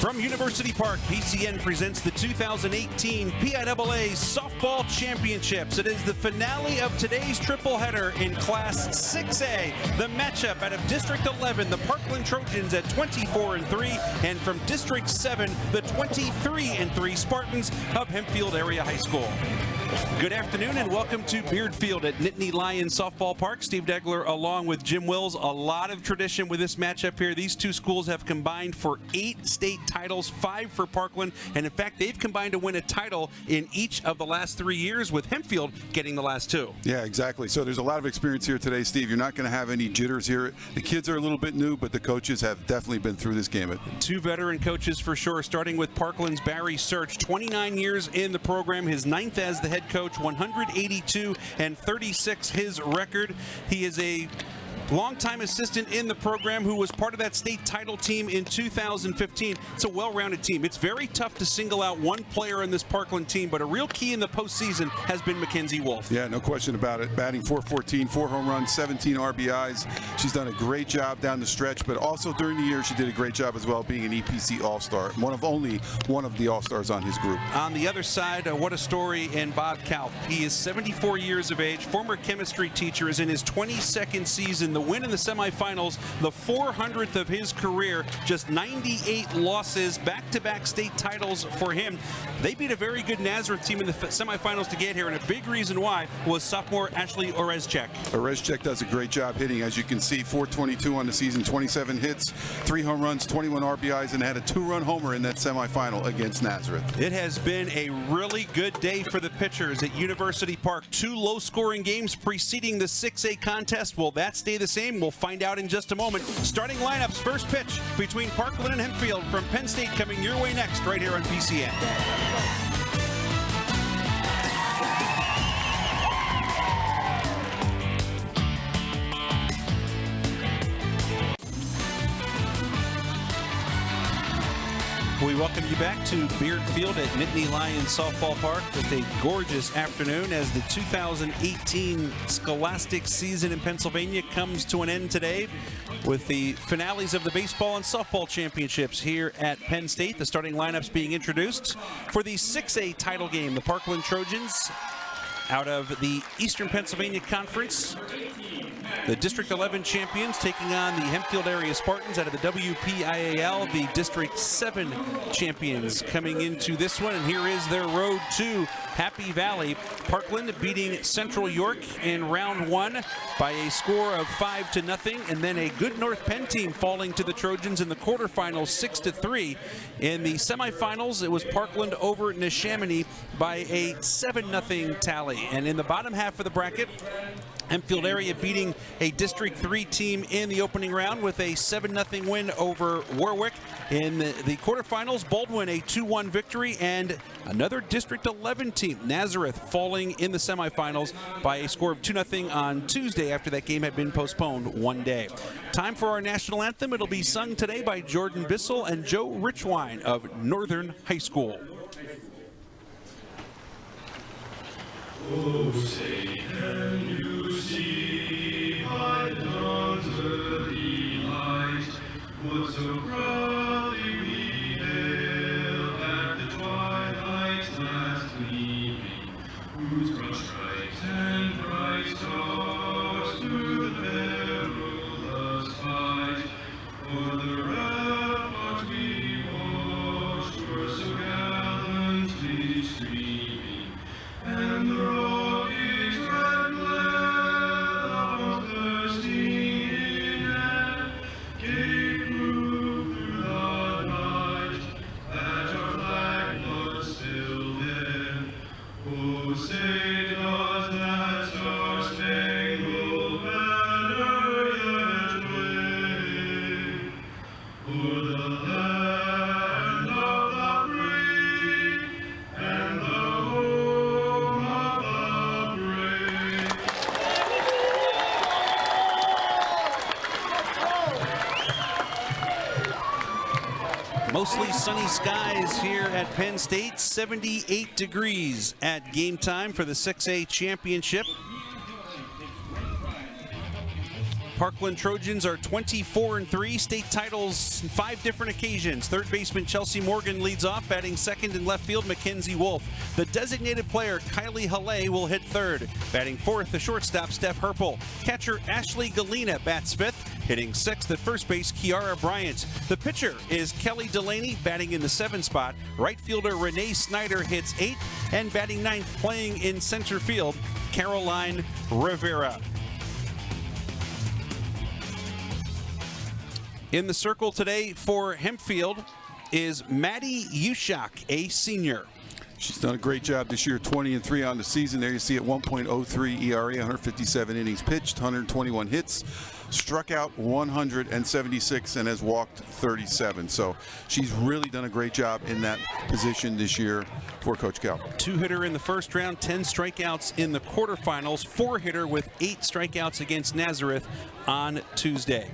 From University Park, PCN presents the 2018 PIAA Softball Championships. It is the finale of today's triple header in Class 6A. The matchup out of District 11, the Parkland Trojans at 24-3, and from District 7, the 23-3 Spartans of Hempfield Area High School. Good afternoon and welcome to Beardfield at Nittany Lions Softball Park. Steve Degler along with Jim Wills. A lot of tradition with this matchup here. These two schools have combined for 8 state titles, 5 for Parkland, and in fact they've combined to win a title in each of the last 3 years, with Hempfield getting the last 2. Yeah, exactly. So there's a lot of experience here today, Steve. You're not going to have any jitters here. The kids are a little bit new, but the coaches have definitely been through this gamut. 2 veteran coaches for sure, starting with Parkland's Barry Search, 29 years in the program, his 9th as the head coach, 182-36 his record. He is a longtime assistant in the program who was part of that state title team in 2015. It's a well-rounded team. It's very tough to single out one player in this Parkland team, but a real key in the postseason has been Mackenzie Wolf. Yeah, no question about it. Batting .414, 4 home runs, 17 RBIs. She's done a great job down the stretch, but also during the year she did a great job as well being an EPC All-Star, only one of the All-Stars on his group. On the other side, what a story in Bob Kalp. He is 74 years of age, former chemistry teacher, is in his 22nd season. The win in the semifinals, the 400th of his career, just 98 losses, back-to-back state titles for him. They beat a very good Nazareth team in the semifinals to get here, and a big reason why was sophomore Ashley Orezchek. Orezchek does a great job hitting. As you can see, .422 on the season, 27 hits, 3 home runs, 21 RBIs, and had a 2-run homer in that semifinal against Nazareth. It has been a really good day for the pitchers at University Park. 2 low-scoring games preceding the 6A contest. Will that stay the same? We'll find out in just a moment. Starting lineups, first pitch between Parkland and Hempfield from Penn State coming your way next, right here on PCN. We welcome you back to Beardfield at Nittany Lions Softball Park. Just a gorgeous afternoon as the 2018 scholastic season in Pennsylvania comes to an end today with the finales of the baseball and softball championships here at Penn State. The starting lineups being introduced for the 6A title game. The Parkland Trojans out of the Eastern Pennsylvania Conference. The District 11 champions taking on the Hempfield area Spartans out of the WPIAL, the District 7 champions coming into this one. And here is their road to Happy Valley. Parkland beating Central York in round 1 by a score of 5-0, and then a good North Penn team falling to the Trojans in the quarterfinals 6-3. In the semifinals, it was Parkland over Neshaminy by a 7-0 tally. And in the bottom half of the bracket, Hempfield area beating a District 3 team in the opening round with a 7-0 win over Warwick. In the quarterfinals, Baldwin a 2-1 victory, and another District 11 team, Nazareth, falling in the semifinals by a score of 2-0 on Tuesday after that game had been postponed one day. Time for our national anthem. It'll be sung today by Jordan Bissell and Joe Richwine of Northern High School. Oh, say can you see by the dawn's early light what so proudly we hailed at the twilight's last gleaming, whose broad stripes and bright stars through the perilous fight o'er the ramparts we watched were so gallantly streaming, and the Rockies red glare of thirsting air gave proof through the night that our flag was still there. Oh, say does that star-spangled banner yet wave o'er the land of the free and the home of the brave? Mostly sunny skies here at Penn State, 78 degrees at game time for the 6A championship. Parkland Trojans are 24-3, state titles 5 different occasions. Third baseman Chelsea Morgan leads off, batting second in left field Mackenzie Wolf. The designated player Kylie Halle will hit third. Batting fourth, the shortstop Steph Herpel. Catcher Ashley Galena bats fifth. Hitting sixth at first base, Kiara Bryant. The pitcher is Kelly Delaney, batting in the 7th spot. Right fielder Renee Snyder hits 8th, and batting 9th, playing in center field, Caroline Rivera. In the circle today for Hempfield is Maddie Ushak, a senior. She's done a great job this year, 20-3 on the season. There you see it, 1.03 ERA, 157 innings pitched, 121 hits, struck out 176, and has walked 37. So she's really done a great job in that position this year for Coach Cal. 2-hitter in the first round, 10 strikeouts in the quarterfinals, 4-hitter with 8 strikeouts against Nazareth on Tuesday.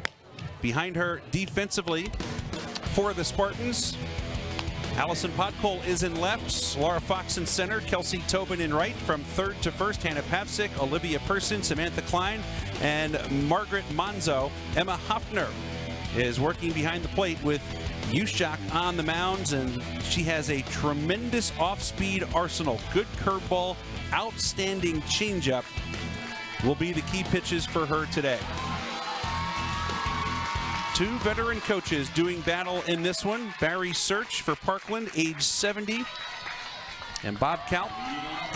Behind her defensively for the Spartans, Allison Podkol is in left, Laura Fox in center, Kelsey Tobin in right. From third to first, Hannah Pavsik, Olivia Person, Samantha Klein, and Margaret Monzo. Emma Hoffner is working behind the plate with Ushak on the mounds, and she has a tremendous off-speed arsenal. Good curveball, outstanding changeup will be the key pitches for her today. 2 veteran coaches doing battle in this one. Barry Search for Parkland, age 70, and Bob Kalp,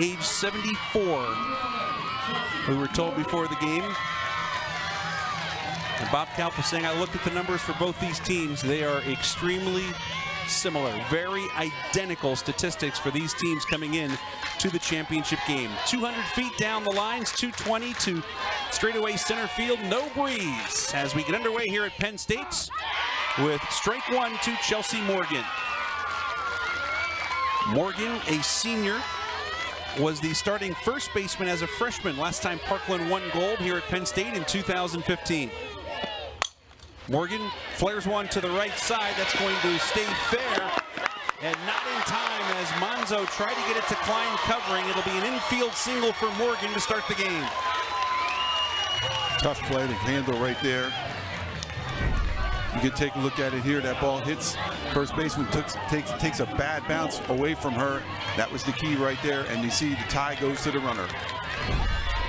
age 74. We were told before the game. And Bob Kalp was saying, I looked at the numbers for both these teams. They are extremely similar, very identical statistics for these teams coming in to the championship game. 200 feet down the lines, 220 to straightaway center field, no breeze as we get underway here at Penn State with strike 1 to Chelsea Morgan. Morgan, a senior, was the starting first baseman as a freshman last time Parkland won gold here at Penn State in 2015. Morgan flares one to the right side. That's going to stay fair, and not in time as Monzo tried to get it to Klein covering. It'll be an infield single for Morgan to start the game. Tough play to handle right there. You can take a look at it here. That ball hits. First baseman takes a bad bounce away from her. That was the key right there, and you see the tie goes to the runner.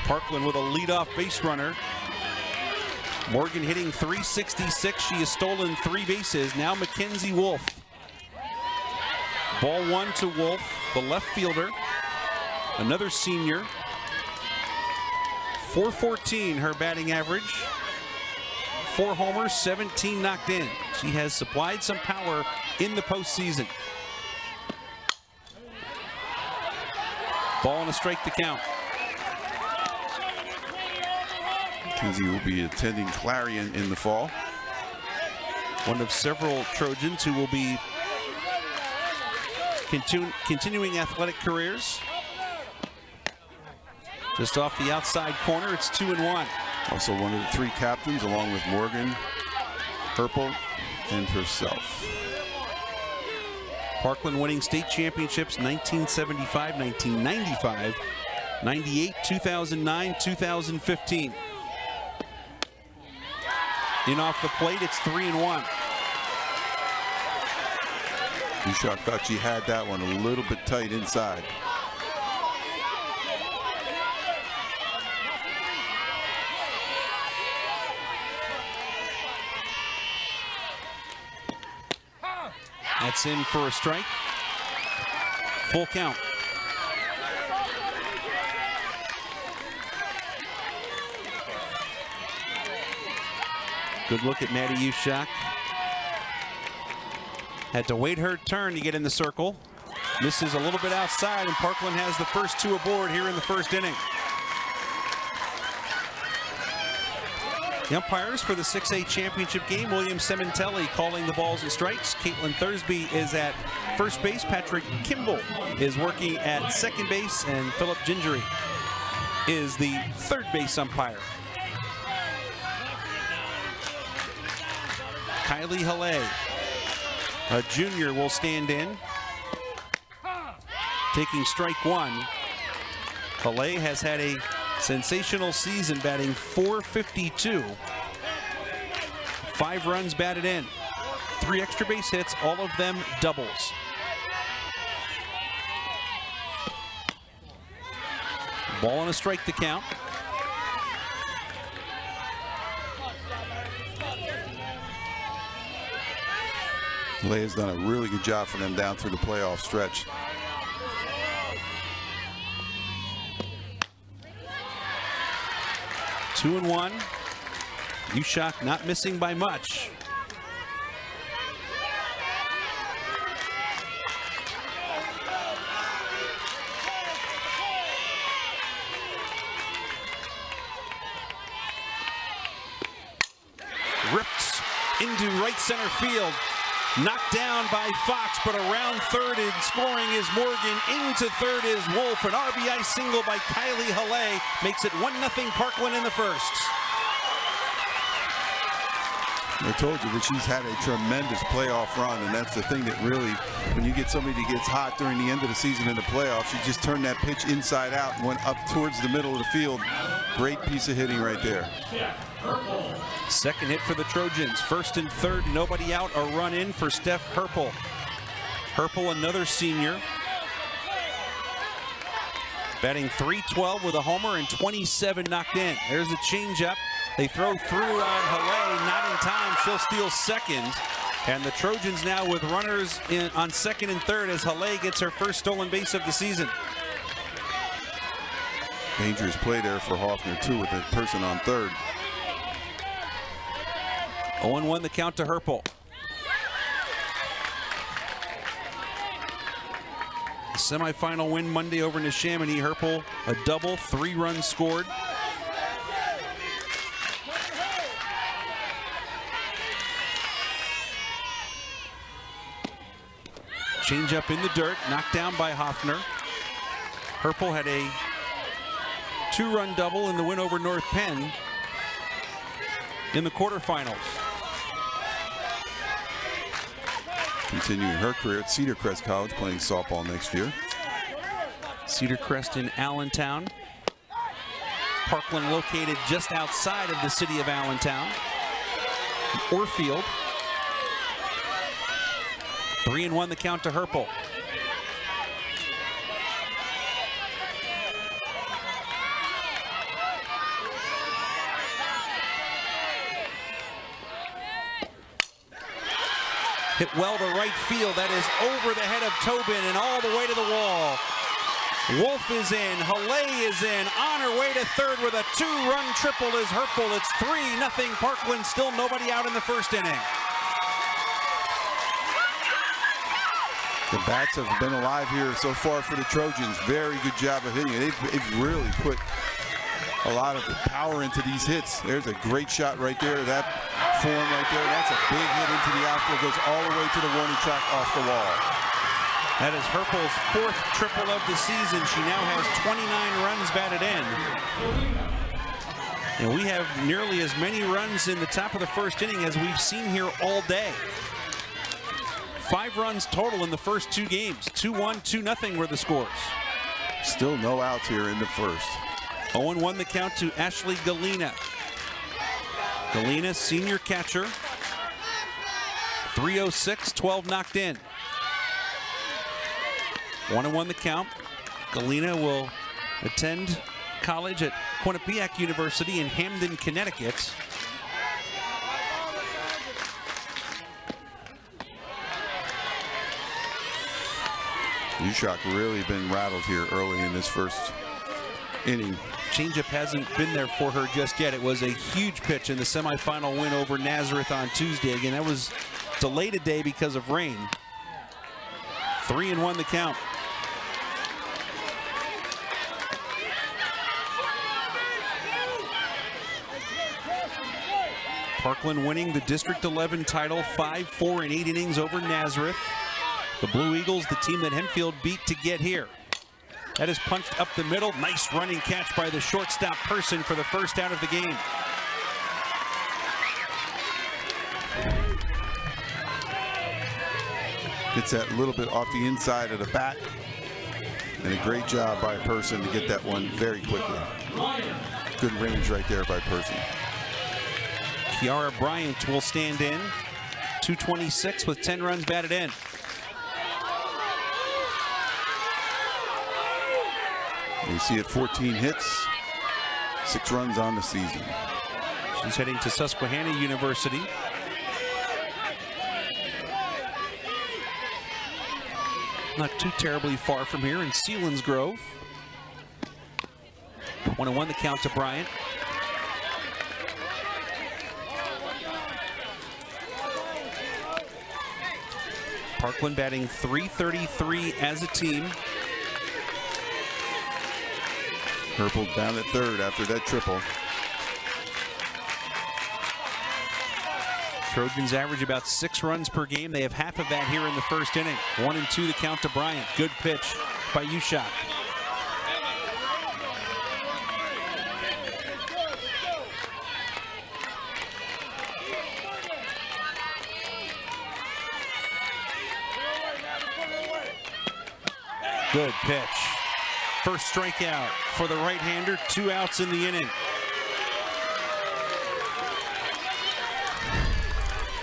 Parkland with a leadoff base runner. Morgan hitting .366. She has stolen 3 bases. Now Mackenzie Wolf. Ball 1 to Wolf, the left fielder. Another senior. .414 her batting average. 4 homers, 17 knocked in. She has supplied some power in the postseason. Ball and a strike to count. Mackenzie will be attending Clarion in the fall. One of several Trojans who will be continuing athletic careers. Just off the outside corner, it's 2-1. Also one of the 3 captains, along with Morgan, Herpel, and herself. Parkland winning state championships 1975, 1995, 98, 2009, 2015. In off the plate, it's 3-1. Ushak thought she had that one a little bit tight inside. That's in for a strike. Full count. Good look at Maddie Ushak. Had to wait her turn to get in the circle. Misses a little bit outside, and Parkland has the first 2 aboard here in the first inning. The umpires for the 6A championship game, William Sementelli calling the balls and strikes. Caitlin Thursby is at first base. Patrick Kimball is working at second base, and Philip Gingery is the third base umpire. Kylie Halle, a junior, will stand in. Taking strike 1. Halle has had a sensational season, batting .452 5 runs batted in. 3 extra base hits, all of them doubles. Ball and a strike to count. Leia's done a really good job for them down through the playoff stretch. Two and one. Ushak not missing by much. Ripped into right center field. Knocked down by Fox, but around third in scoring is Morgan. Into third is Wolf. An RBI single by Kylie Halle makes it 1-0 Parkland in the first. I told you that she's had a tremendous playoff run, and that's the thing that really, when you get somebody that gets hot during the end of the season in the playoffs, she just turned that pitch inside out and went up towards the middle of the field. Great piece of hitting right there. Second hit for the Trojans. First and third, nobody out. A run in for Steph Herpel. Herpel, another senior. Batting .312 with a homer and 27 knocked in. There's a changeup. They throw through on Halle, not in time. She'll steal second. And the Trojans now with runners on second and third as Halle gets her first stolen base of the season. Dangerous play there for Hoffner, too, with a person on third. 0-1 the count to Herpel. Semifinal win Monday over Neshaminy. Herpel, a double, 3 runs scored. Change up in the dirt, knocked down by Hoffner. Herpel had a 2-run double in the win over North Penn in the quarterfinals. Continuing her career at Cedar Crest College, playing softball next year. Cedar Crest in Allentown. Parkland located just outside of the city of Allentown. Orfield. 3-1 the count to Herpel. Hit well to right field. That is over the head of Tobin and all the way to the wall. Wolf is in. Halle is in. On her way to third with a 2-run triple is Herpel. It's 3-0 Parkland. Still nobody out in the first inning. The bats have been alive here so far for the Trojans. Very good job of hitting it. They've really put a lot of power into these hits. There's a great shot right there. That form right there. That's a big hit into the outfield. Goes all the way to the warning track off the wall. That is Herpel's 4th triple of the season. She now has 29 runs batted in. And we have nearly as many runs in the top of the first inning as we've seen here all day. 5 runs total in the first 2 games. 2-1, 2-0 were the scores. Still no outs here in the first. 0-1 the count to Ashley Galena. Galena, senior catcher. 306, 12 knocked in. 1-1 the count. Galena will attend college at Quinnipiac University in Hamden, Connecticut. Ushak really been rattled here early in this first inning. Changeup hasn't been there for her just yet. It was a huge pitch in the semifinal win over Nazareth on Tuesday. Again, that was delayed a day because of rain. 3-1 the count. Parkland winning the District 11 title 5-4 in 8 innings over Nazareth. The Blue Eagles, the team that Hempfield beat to get here. That is punched up the middle. Nice running catch by the shortstop Person for the first out of the game. Gets that little bit off the inside of the bat. And a great job by Person to get that one very quickly. Good range right there by Person. Kiara Bryant will stand in. 226 with 10 runs batted in. You see it, 14 hits, 6 runs on the season. She's heading to Susquehanna University. Not too terribly far from here in Selinsgrove. 1-1 the count to Bryant. Parkland batting .333 as a team. Hempfield down at third after that triple. Trojans average about 6 runs per game. They have half of that here in the first inning. 1-2 the count to Bryant. Good pitch by Ushak. Good pitch. First strikeout for the right-hander. 2 outs in the inning.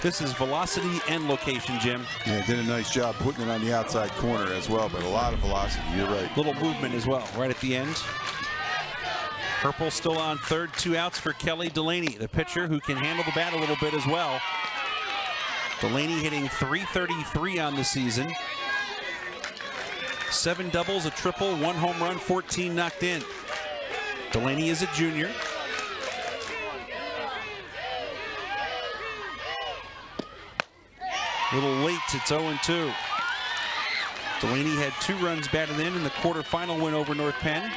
This is velocity and location, Jim. Yeah, did a nice job putting it on the outside corner as well, but a lot of velocity, you're right. Little movement as well, right at the end. Purple still on third, 2 outs for Kelly Delaney, the pitcher who can handle the bat a little bit as well. Delaney hitting .333 on the season. 7 doubles, a triple, 1 home run, 14 knocked in. Delaney is a junior. A little late, it's 0-2. Delaney had 2 runs batted in the quarterfinal win over North Penn.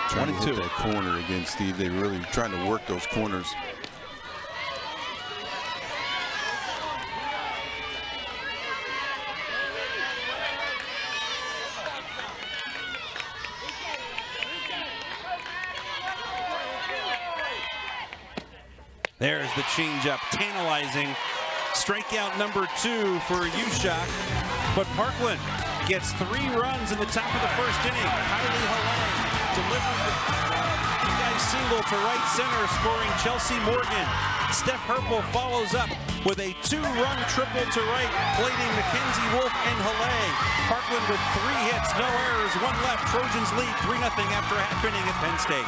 Trying to hit that corner again, Steve. They're really trying to work those corners. There's the changeup, tantalizing. Strikeout number 2 for Ushak, but Parkland gets 3 runs in the top of the first inning. Kylie Hallang delivers the guy single to right center, scoring Chelsea Morgan. Steph Herpel follows up with a 2-run triple to right, plating Mackenzie Wolf and Hallang. Parkland with 3 hits, no errors, 1 left. Trojans lead 3-0 after a half inning at Penn State.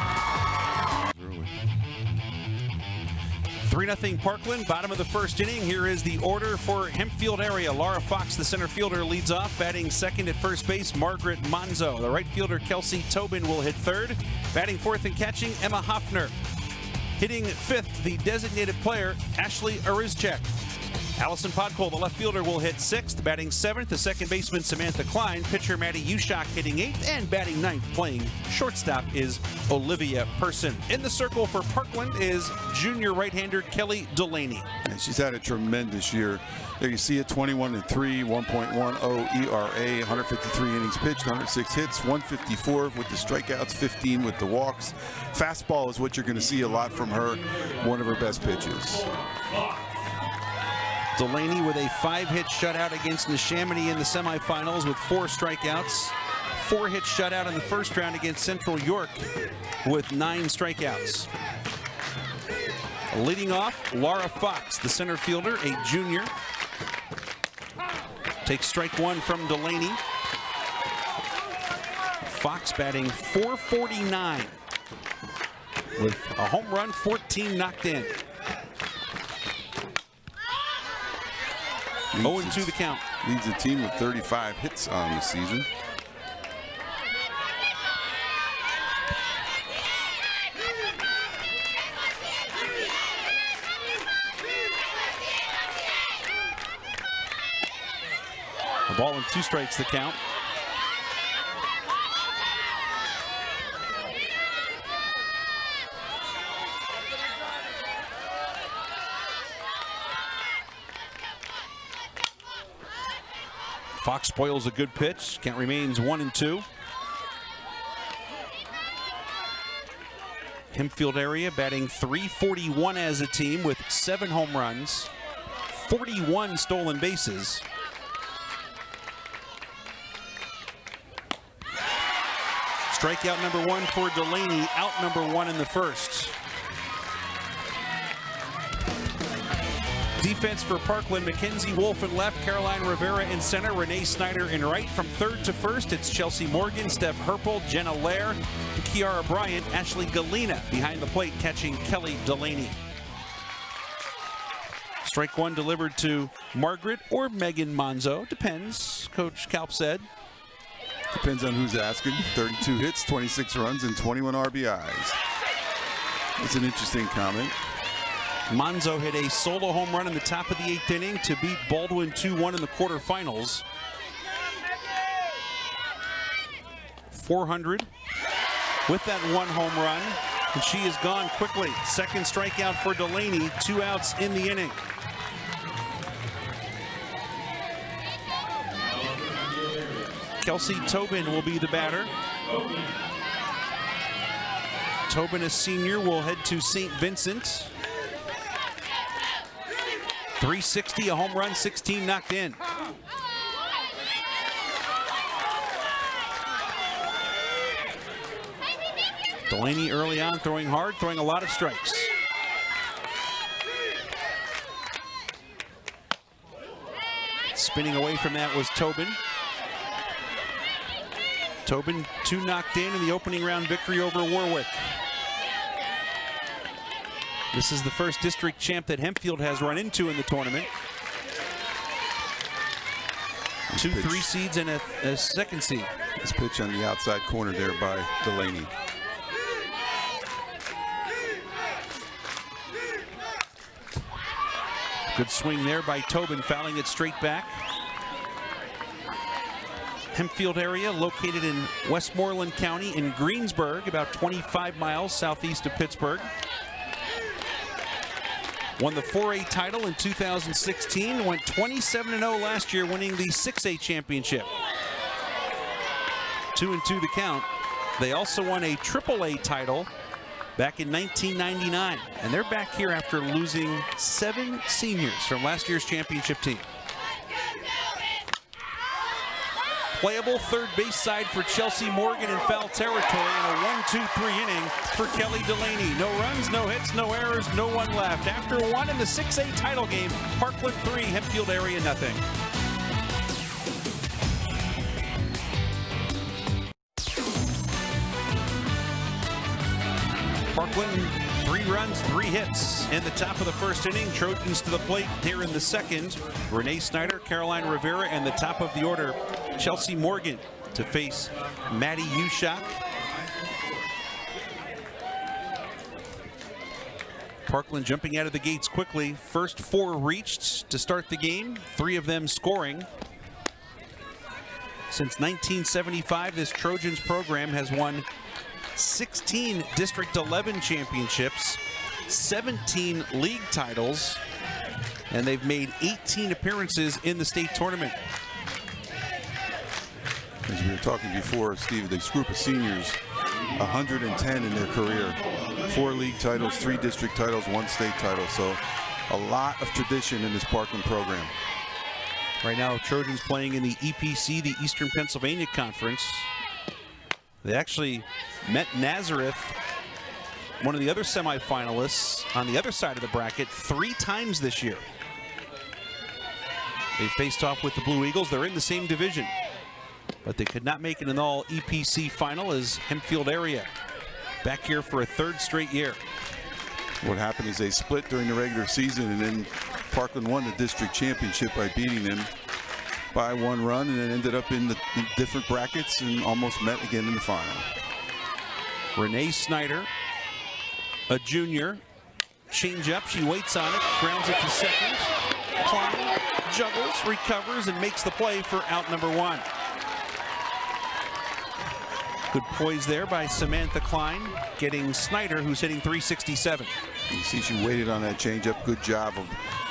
3-0 Parkland, bottom of the first inning. Here is the order for Hempfield area. Laura Fox, the center fielder, leads off. Batting second at first base, Margaret Monzo. The right fielder, Kelsey Tobin, will hit third. Batting fourth and catching, Emma Hoffner. Hitting fifth, the designated player, Ashley Arizchek. Allison Podkol, the left fielder, will hit sixth. Batting seventh, the second baseman, Samantha Klein. Pitcher, Maddie Ushak, hitting eighth. And batting ninth, playing shortstop, is Olivia Person. In the circle for Parkland is junior right-hander Kelly Delaney. And she's had a tremendous year. There you see it, 21-3, 1.10 ERA, 153 innings pitched, 106 hits, 154 with the strikeouts, 15 with the walks. Fastball is what you're going to see a lot from her, one of her best pitches. Delaney with a 5-hit shutout against Neshaminy in the semifinals with 4 strikeouts. 4-hit shutout in the first round against Central York with 9 strikeouts. Leading off, Laura Fox, the center fielder, a junior. Takes strike 1 from Delaney. Fox batting .449 with a home run, 14 knocked in. 0-2 the count. Leads the team with 35 hits on the season. A ball and 2 strikes the count. Fox spoils a good pitch. Count remains 1-2. Hempfield area batting .341 as a team with 7 home runs, 41 stolen bases. Strikeout number 1 for Delaney, out number 1 in the first. Defense for Parkland, Mackenzie Wolf in left, Caroline Rivera in center, Renee Snyder in right. From third to first, it's Chelsea Morgan, Steph Herpel, Jenna Lair, Kiara Bryant, Ashley Galena behind the plate catching Kelly Delaney. Strike 1 delivered to Margaret or Megan Monzo, depends, Coach Kalp said. Depends on who's asking. 32 hits, 26 runs, and 21 RBIs. It's an interesting comment. Monzo hit a solo home run in the top of the 8th inning to beat Baldwin 2-1 in the quarterfinals. 400 with that 1 home run, and she is gone quickly. Second strikeout for Delaney, 2 outs in the inning. Kelsey Tobin will be the batter. Tobin, a senior, will head to St. Vincent. 360, a home run, 16 knocked in. Delaney early on throwing hard, throwing a lot of strikes. Spinning away from that was Tobin. Tobin 2 knocked in the opening round victory over Warwick. This is the first district champ that Hempfield has run into in the tournament. 2 3 seeds and a second seed. This pitch on the outside corner there by Delaney. Good swing there by Tobin, fouling it straight back. Hempfield area, located in Westmoreland County in Greensburg, about 25 miles southeast of Pittsburgh. Won the 4A title in 2016, went 27-0 last year, winning the 6A championship. 2-2 the count. They also won a AAA title back in 1999, and they're back here after losing 7 seniors from last year's championship team. Playable third base side for Chelsea Morgan in foul territory, and a 1-2-3 inning for Kelly Delaney. No runs, no hits, no errors, no one left. After 1 in the 6A title game, Parkland 3, Hempfield area nothing. Parkland 3 runs, 3 hits in the top of the first inning. Trojans to the plate here in the second. Renee Snyder, Caroline Rivera, and the top of the order, Chelsea Morgan, to face Maddie Ushak. Parkland jumping out of the gates quickly. First 4 reached to start the game, 3 of them scoring. Since 1975, this Trojans program has won 16 District 11 championships, 17 league titles, and they've made 18 appearances in the state tournament. As we were talking before, Steve, this group of seniors, 110 in their career. 4 league titles, 3 district titles, 1 state title. So a lot of tradition in this Parkland program. Right now, Trojans playing in the EPC, the Eastern Pennsylvania Conference. They actually met Nazareth, one of the other semifinalists, on the other side of the bracket 3 times this year. They faced off with the Blue Eagles. They're in the same division, but they could not make it an all EPC final as Hempfield area back here for a 3rd straight year. What happened is they split during the regular season, and then Parkland won the district championship by beating them by 1 run, and then ended up in the different brackets and almost met again in the final. Renee Snyder, a junior, change up, she waits on it, grounds it to second, Klein juggles, recovers, and makes the play for out number 1. Good poise there by Samantha Klein, getting Snyder, who's hitting 367. You see she waited on that changeup. Good job of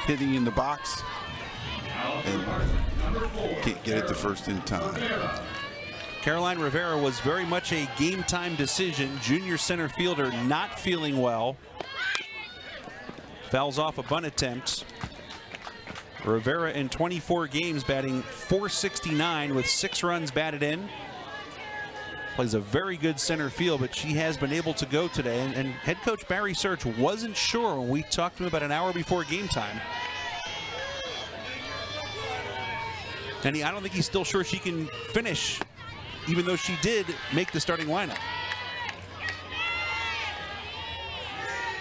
hitting in the box. And can't get it to first in time. Caroline Rivera was very much a game time decision. Junior center fielder not feeling well. Fouls off a bunt attempt. Rivera in 24 games batting .469 with 6 runs batted in. plays a very good center field, but she has been able to go today. And head coach Barry Search wasn't sure when we talked to him about an hour before game time. And I don't think he's still sure she can finish, even though she did make the starting lineup.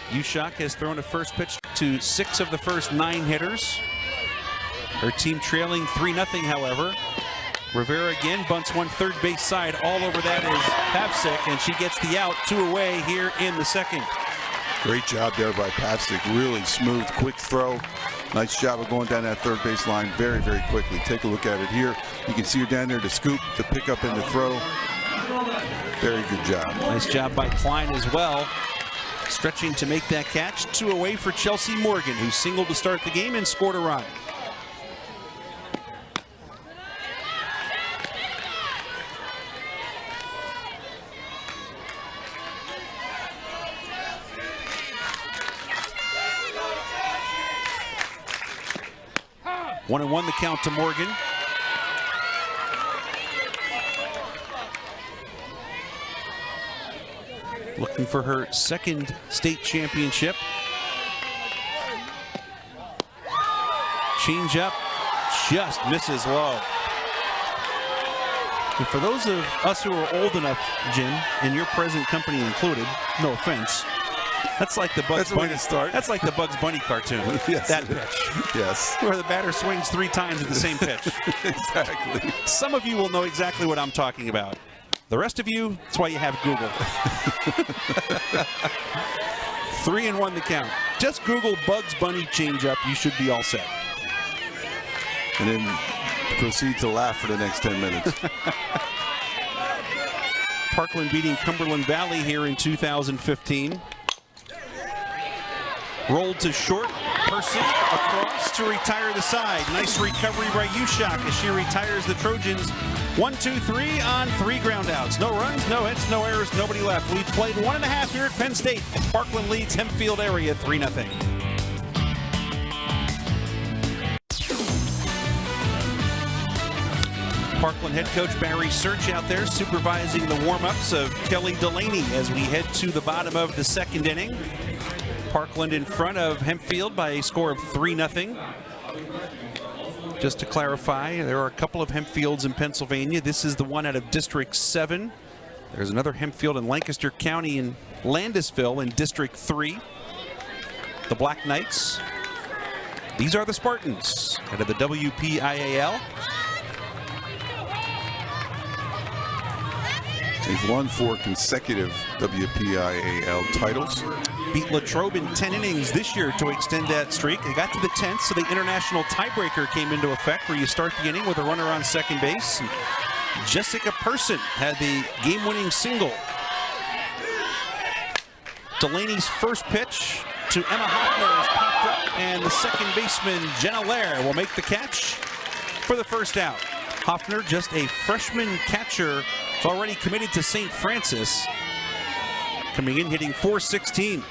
Ushak has thrown a first pitch to 6 of the first 9 hitters. Her team trailing 3-0, however. Rivera again bunts one third base side. All over that is Papsick, and she gets the out, 2 away here in the second. Great job there by Papsick. Really smooth, quick throw. Nice job of going down that third base line very, very quickly. Take a look at it here. You can see her down there to scoop, to pick up, and to throw. Very good job. Nice job by Klein as well. Stretching to make that catch. 2 away for Chelsea Morgan, who singled to start the game and scored a run. One and one the count to Morgan. Looking for her second state championship. Change up, just misses low. And for those of us who are old enough, Jim, and your present company included, no offense, that's like the Bugs Bunny. That's like the Bugs Bunny cartoon. Yes, that pitch. Yes. Where the batter swings 3 times at the same pitch. Exactly. Some of you will know exactly what I'm talking about. The rest of you, that's why you have Google. 3 and 1 the count. Just Google Bugs Bunny changeup. You should be all set. And then proceed to laugh for the next 10 minutes. Parkland beating Cumberland Valley here in 2015. Rolled to short. Person across to retire the side. Nice recovery by Ushak as she retires the Trojans. 1-2-3 on 3 groundouts. No runs, no hits, no errors, nobody left. We've played 1.5 here at Penn State. Parkland leads Hempfield area 3-0. Parkland head coach Barry Search out there supervising the warm-ups of Kelly Delaney as we head to the bottom of the second inning. Parkland in front of Hempfield by a score of 3-0. Just to clarify, there are a couple of Hempfields in Pennsylvania. This is the one out of District 7. There's another Hempfield in Lancaster County in Landisville in District 3. The Black Knights. These are the Spartans out of the WPIAL. They've won 4 consecutive WPIAL titles. Beat Latrobe in 10 innings this year to extend that streak. They got to the 10th, so the international tiebreaker came into effect where you start the inning with a runner on second base. And Jessica Person had the game-winning single. Delaney's first pitch to Emma Hoffner is popped up, and the second baseman, Jenna Lair, will make the catch for the first out. Hoffner, just a freshman catcher, is already committed to St. Francis. Coming in, hitting .416.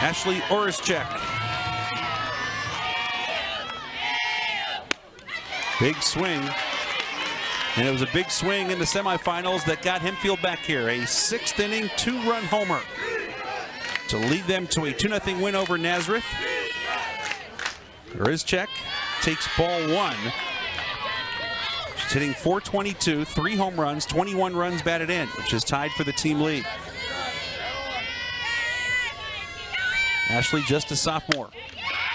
Ashley Orischek. Big swing. And it was a big swing in the semifinals that got Hempfield back here. A 6th inning, 2-run homer to lead them to a 2-0 win over Nazareth. Orischek takes ball 1. She's hitting .422, 3 home runs, 21 runs batted in, which is tied for the team lead. Ashley, just a sophomore.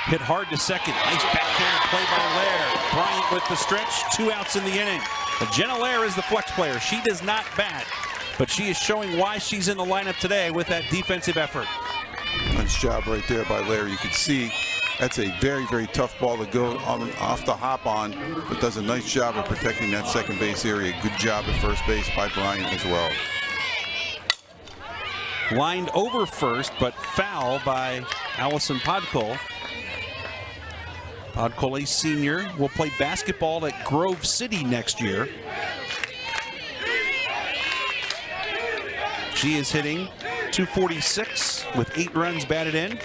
Hit hard to second. Nice backhand play by Lair. Bryant with the stretch, 2 outs in the inning. But Jenna Lair is the flex player. She does not bat, but she is showing why she's in the lineup today with that defensive effort. Nice job right there by Lair. You can see that's a very, very tough ball to go off the hop on, but does a nice job of protecting that second base area. Good job at first base by Bryant as well. Lined over first, but foul by Allison Podkol. Podkol, a senior, will play basketball at Grove City next year. She is hitting .246 with 8 runs batted in.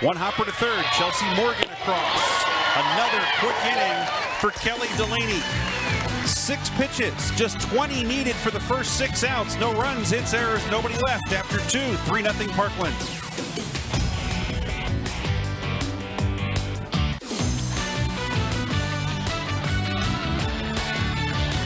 One hopper to third. Chelsea Morgan across. Another quick inning for Kelly Delaney. 6 pitches, just 20 needed for the first 6 outs. No runs, hits, errors, nobody left after 2. 3-0 Parkland.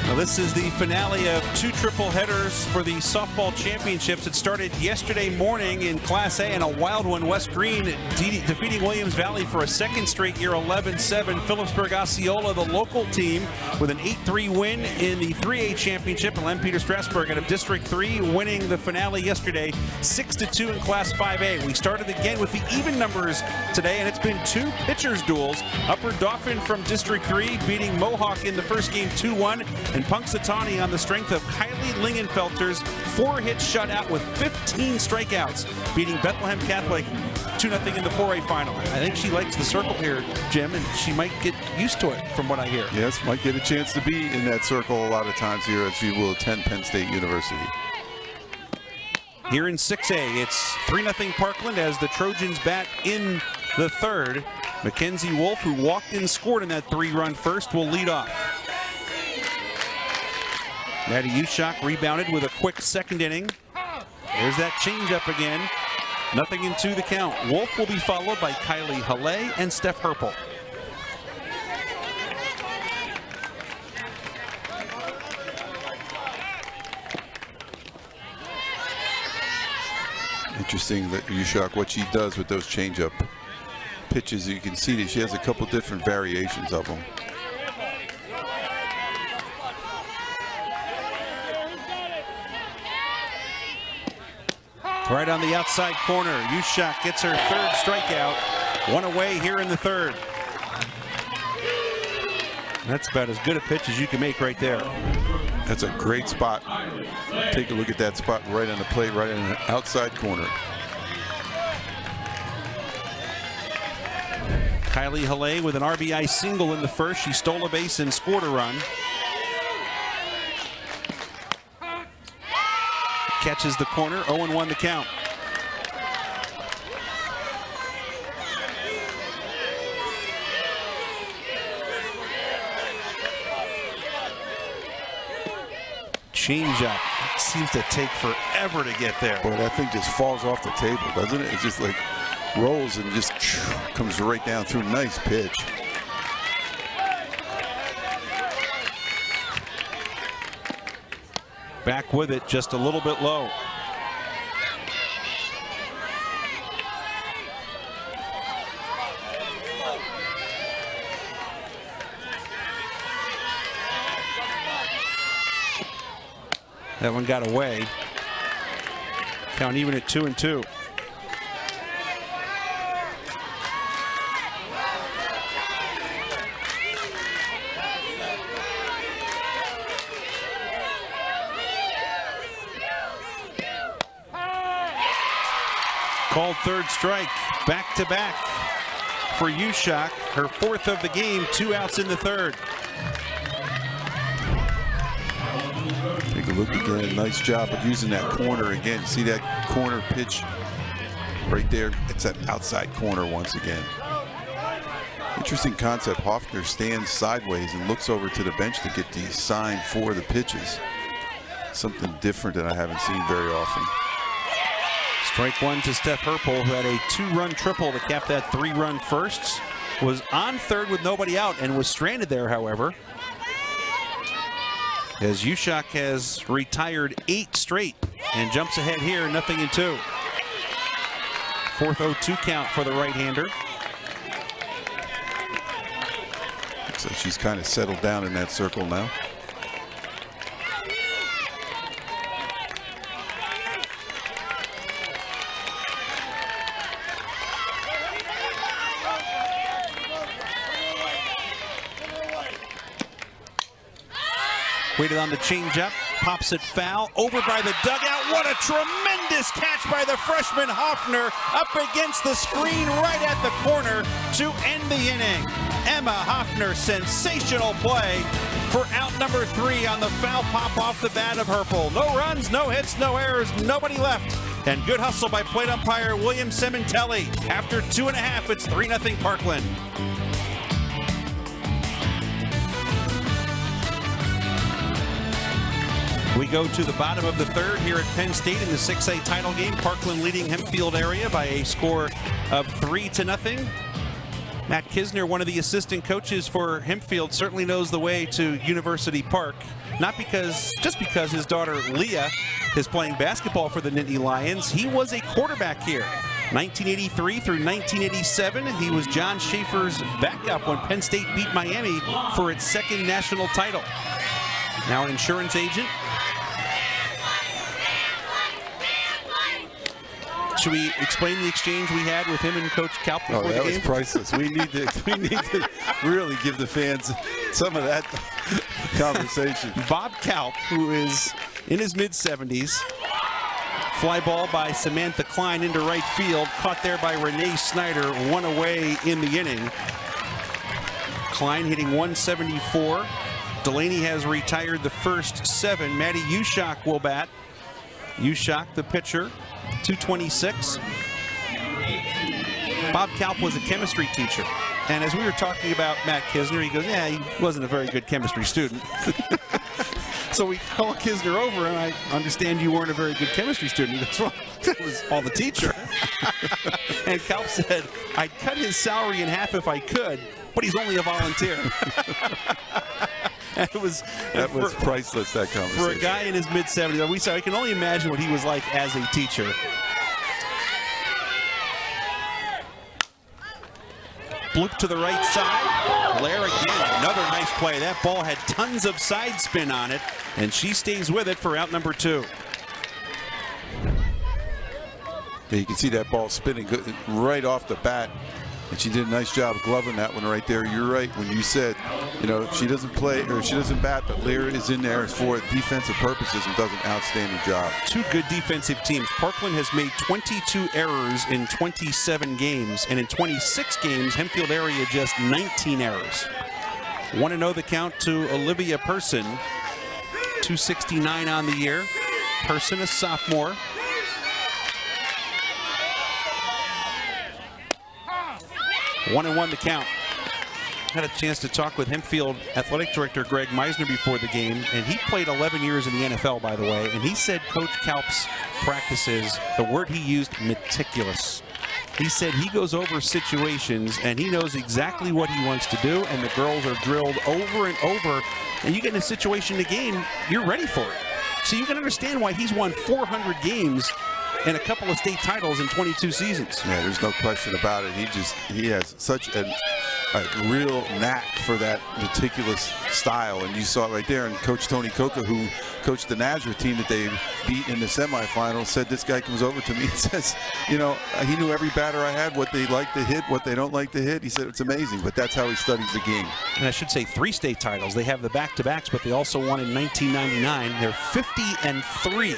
Now this is the finale of 2 triple headers for the softball championships. It started yesterday morning in Class A in a wild one. West Green defeating Williams Valley for a second straight year, 11-7. Phillipsburg Osceola, the local team, with an 8-3 win in the 3A championship. And Len Peter Strasburg out of District 3 winning the finale yesterday, 6-2 in Class 5A. We started again with the even numbers today, and it's been 2 pitchers duels. Upper Dauphin from District 3 beating Mohawk in the first game 2-1. And Punxsutawney on the strength of Kylie Lingenfelter's 4-hit shutout with 15 strikeouts, beating Bethlehem Catholic 2-0 in the 4A final. I think she likes the circle here, Jim, and she might get used to it from what I hear. Yes, might get a chance to be in that circle a lot of times here as she will attend Penn State University. Here in 6A, it's 3-0 Parkland as the Trojans bat in the third. Mackenzie Wolf, who walked and scored in that 3-run first, will lead off. Maddie Ushak rebounded with a quick second inning. There's that changeup again. 0-2 the count. Wolf will be followed by Kylie Halle and Steph Herpel. Interesting that Ushak, what she does with those changeup pitches. You can see that she has a couple different variations of them. Right on the outside corner, Ushak gets her 3rd strikeout. 1 away here in the 3rd. That's about as good a pitch as you can make right there. That's a great spot. Take a look at that spot right on the plate, right in the outside corner. Kylie Halle with an RBI single in the first. She stole a base and scored a run. Catches the corner, 0-1 the count. Changeup. Seems to take forever to get there. Boy, that thing just falls off the table, doesn't it? It just like rolls and just comes right down through. Nice pitch. Back with it, just a little bit low. That one got away. Count even at 2-2. Called 3rd strike, back-to-back for Ushak. Her 4th of the game, 2 outs in the 3rd. Take a look again. Nice job of using that corner again. See that corner pitch right there? It's that outside corner once again. Interesting concept. Hoffner stands sideways and looks over to the bench to get the sign for the pitches. Something different that I haven't seen very often. Strike 1 to Steph Herpel, who had a 2-run triple to cap that 3-run first. Was on 3rd with nobody out and was stranded there, however. As Ushak has retired 8 straight and jumps ahead here, 0-2. 4th 0-2 count for the right-hander. Looks like she's kind of settled down in that circle now. Waited on the changeup, pops it foul, over by the dugout. What a tremendous catch by the freshman Hoffner, up against the screen right at the corner to end the inning. Emma Hoffner, sensational play for out number 3 on the foul pop off the bat of Herpel. No runs, no hits, no errors, nobody left. And good hustle by plate umpire William Sementelli. After 2.5, it's 3-0 Parkland. We go to the bottom of the third here at Penn State in the 6A title game. Parkland leading Hempfield area by a score of 3-0. Matt Kisner, one of the assistant coaches for Hempfield, certainly knows the way to University Park. Not just because his daughter Leah is playing basketball for the Nittany Lions. He was a quarterback here. 1983 through 1987, he was John Schaefer's backup when Penn State beat Miami for its second national title. Now an insurance agent. Should we explain the exchange we had with him and Coach Kalp before the game? That was priceless. We need to really give the fans some of that conversation. Bob Kalp, who is in his mid-70s, fly ball by Samantha Klein into right field, caught there by Renee Snyder, one away in the inning. Klein hitting 174. Delaney has retired the first 7. Maddie Ushak will bat. Ushak, the pitcher. 226. Bob Kalp was a chemistry teacher. And as we were talking about Matt Kisner, he goes, yeah, he wasn't a very good chemistry student. So we call Kisner over, and I understand you weren't a very good chemistry student. He goes, well, it was all the teacher. And Kalp said, I'd cut his salary in half if I could, but he's only a volunteer. That was priceless, that conversation. For a guy in his mid-70s, I can only imagine what he was like as a teacher. Bloop to the right side. Blair again, another nice play. That ball had tons of side spin on it, and she stays with it for out number 2. Yeah, you can see that ball spinning right off the bat. And she did a nice job of gloving that one right there. You're right when you said, she doesn't play or she doesn't bat, but Lear is in there for defensive purposes and does an outstanding job. 2 good defensive teams. Parkland has made 22 errors in 27 games, and in 26 games, Hempfield area just 19 errors. 1-0 the count to Olivia Person. 269 on the year. Person, a sophomore. 1-1 the count. Had a chance to talk with Hempfield athletic director Greg Meisner before the game, and he played 11 years in the NFL, by the way, and he said Coach Kalp's practices, the word he used, meticulous. He said he goes over situations and he knows exactly what he wants to do, and the girls are drilled over and over, and you get in a situation in the game, you're ready for it. So you can understand why he's won 400 games and a couple of state titles in 22 seasons. Yeah, there's no question about it. He has such a real knack for that meticulous style, and you saw it right there. And Coach Tony Coca, who coached the Nazareth team that they beat in the semifinals, said this guy comes over to me and says, he knew every batter I had, what they like to hit, what they don't like to hit. He said it's amazing, but that's how he studies the game. And I should say 3 state titles. They have the back-to-backs, but they also won in 1999. They're 50-3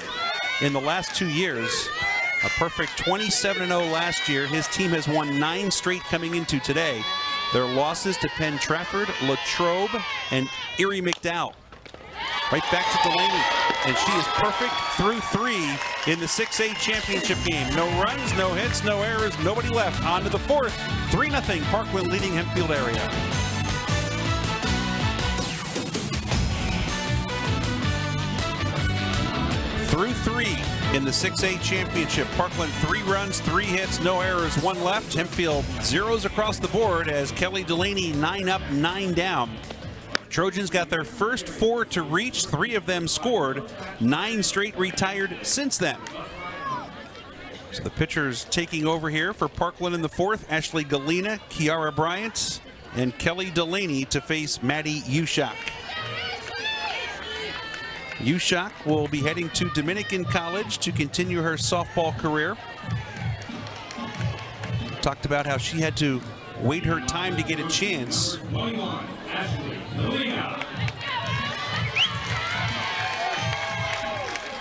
in the last 2 years. A perfect 27-0 last year. His team has won 9 straight coming into today. Their losses to Penn Trafford, Latrobe, and Erie McDowell. Right back to Delaney, and she is perfect through 3 in the 6A championship game. No runs, no hits, no errors, nobody left. On to the 4th, 3-0, Parkland leading Hempfield area. Through 3 in the 6A championship. Parkland 3 runs, 3 hits, no errors, 1 left. Hempfield zeros across the board as Kelly Delaney 9 up, 9 down. Trojans got their first 4 to reach, 3 of them scored, 9 straight retired since then. So the pitchers taking over here for Parkland in the 4th, Ashley Galena, Kiara Bryant, and Kelly Delaney to face Maddie Ushak. Ushak will be heading to Dominican College to continue her softball career. Talked about how she had to wait her time to get a chance.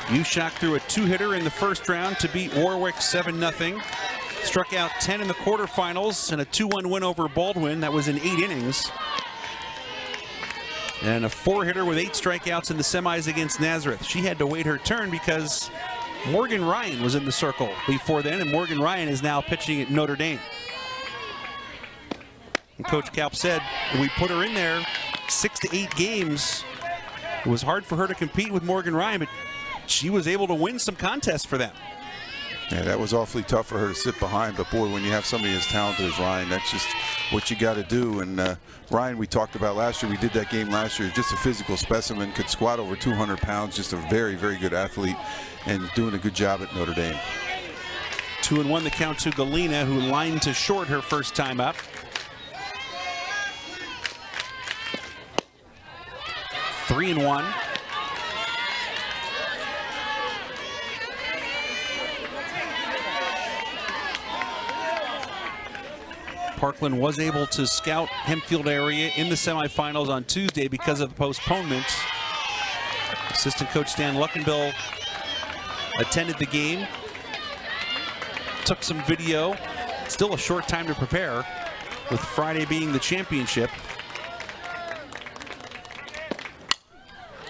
Ushak threw a 2-hitter in the first round to beat Warwick 7-0. Struck out 10 in the quarterfinals and a 2-1 win over Baldwin. That was in 8 innings. And a 4-hitter with 8 strikeouts in the semis against Nazareth. She had to wait her turn because Morgan Ryan was in the circle before then, and Morgan Ryan is now pitching at Notre Dame. And Coach Kalp said, we put her in there 6 to 8 games. It was hard for her to compete with Morgan Ryan, but she was able to win some contests for them. Yeah, that was awfully tough for her to sit behind, but boy, when you have somebody as talented as Ryan, that's just what you got to do. And Ryan, we talked about last year, we did that game last year, just a physical specimen, could squat over 200 pounds, just a very, very good athlete, and doing a good job at Notre Dame. 2-1 the count to Galena, who lined to short her first time up. Three and one. Parkland was able to scout Hempfield area in the semifinals on Tuesday because of the postponement. Assistant coach Stan Luckenbill attended the game, took some video. Still a short time to prepare, with Friday being the championship.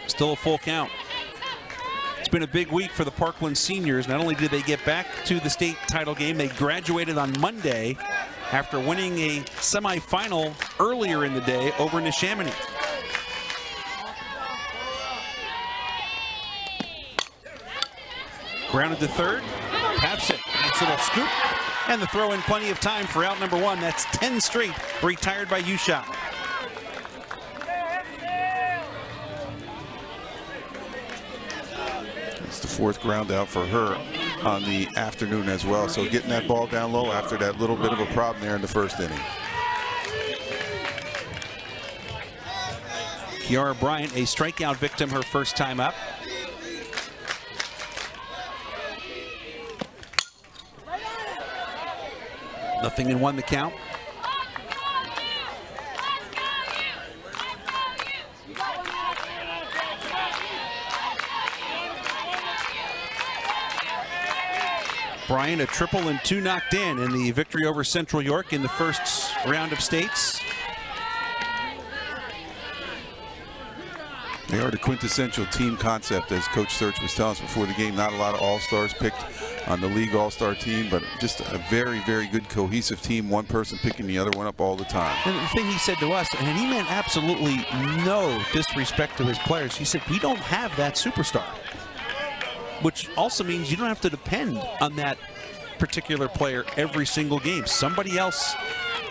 Still a full count. It's been a big week for the Parkland seniors. Not only did they get back to the state title game, they graduated on Monday after winning a semifinal earlier in the day over Neshaminy. Grounded to third. Papsick, nice little scoop. And the throw in plenty of time for out number one. That's 10 straight retired by Ushak. It's the fourth ground out for her on the afternoon as well. So getting that ball down low after that little bit of a problem there in the first inning. Kiara Bryant, a strikeout victim her first time up. Nothing in one the count. Bryant, a triple and 2 knocked in the victory over Central York in the first round of states. They are the quintessential team concept, as Coach Search was telling us before the game. Not a lot of all-stars picked on the league all-star team, but just a very, very good cohesive team. One person picking the other one up all the time. And the thing he said to us, and he meant absolutely no disrespect to his players, he said, we don't have that superstar. Which also means you don't have to depend on that particular player every single game. Somebody else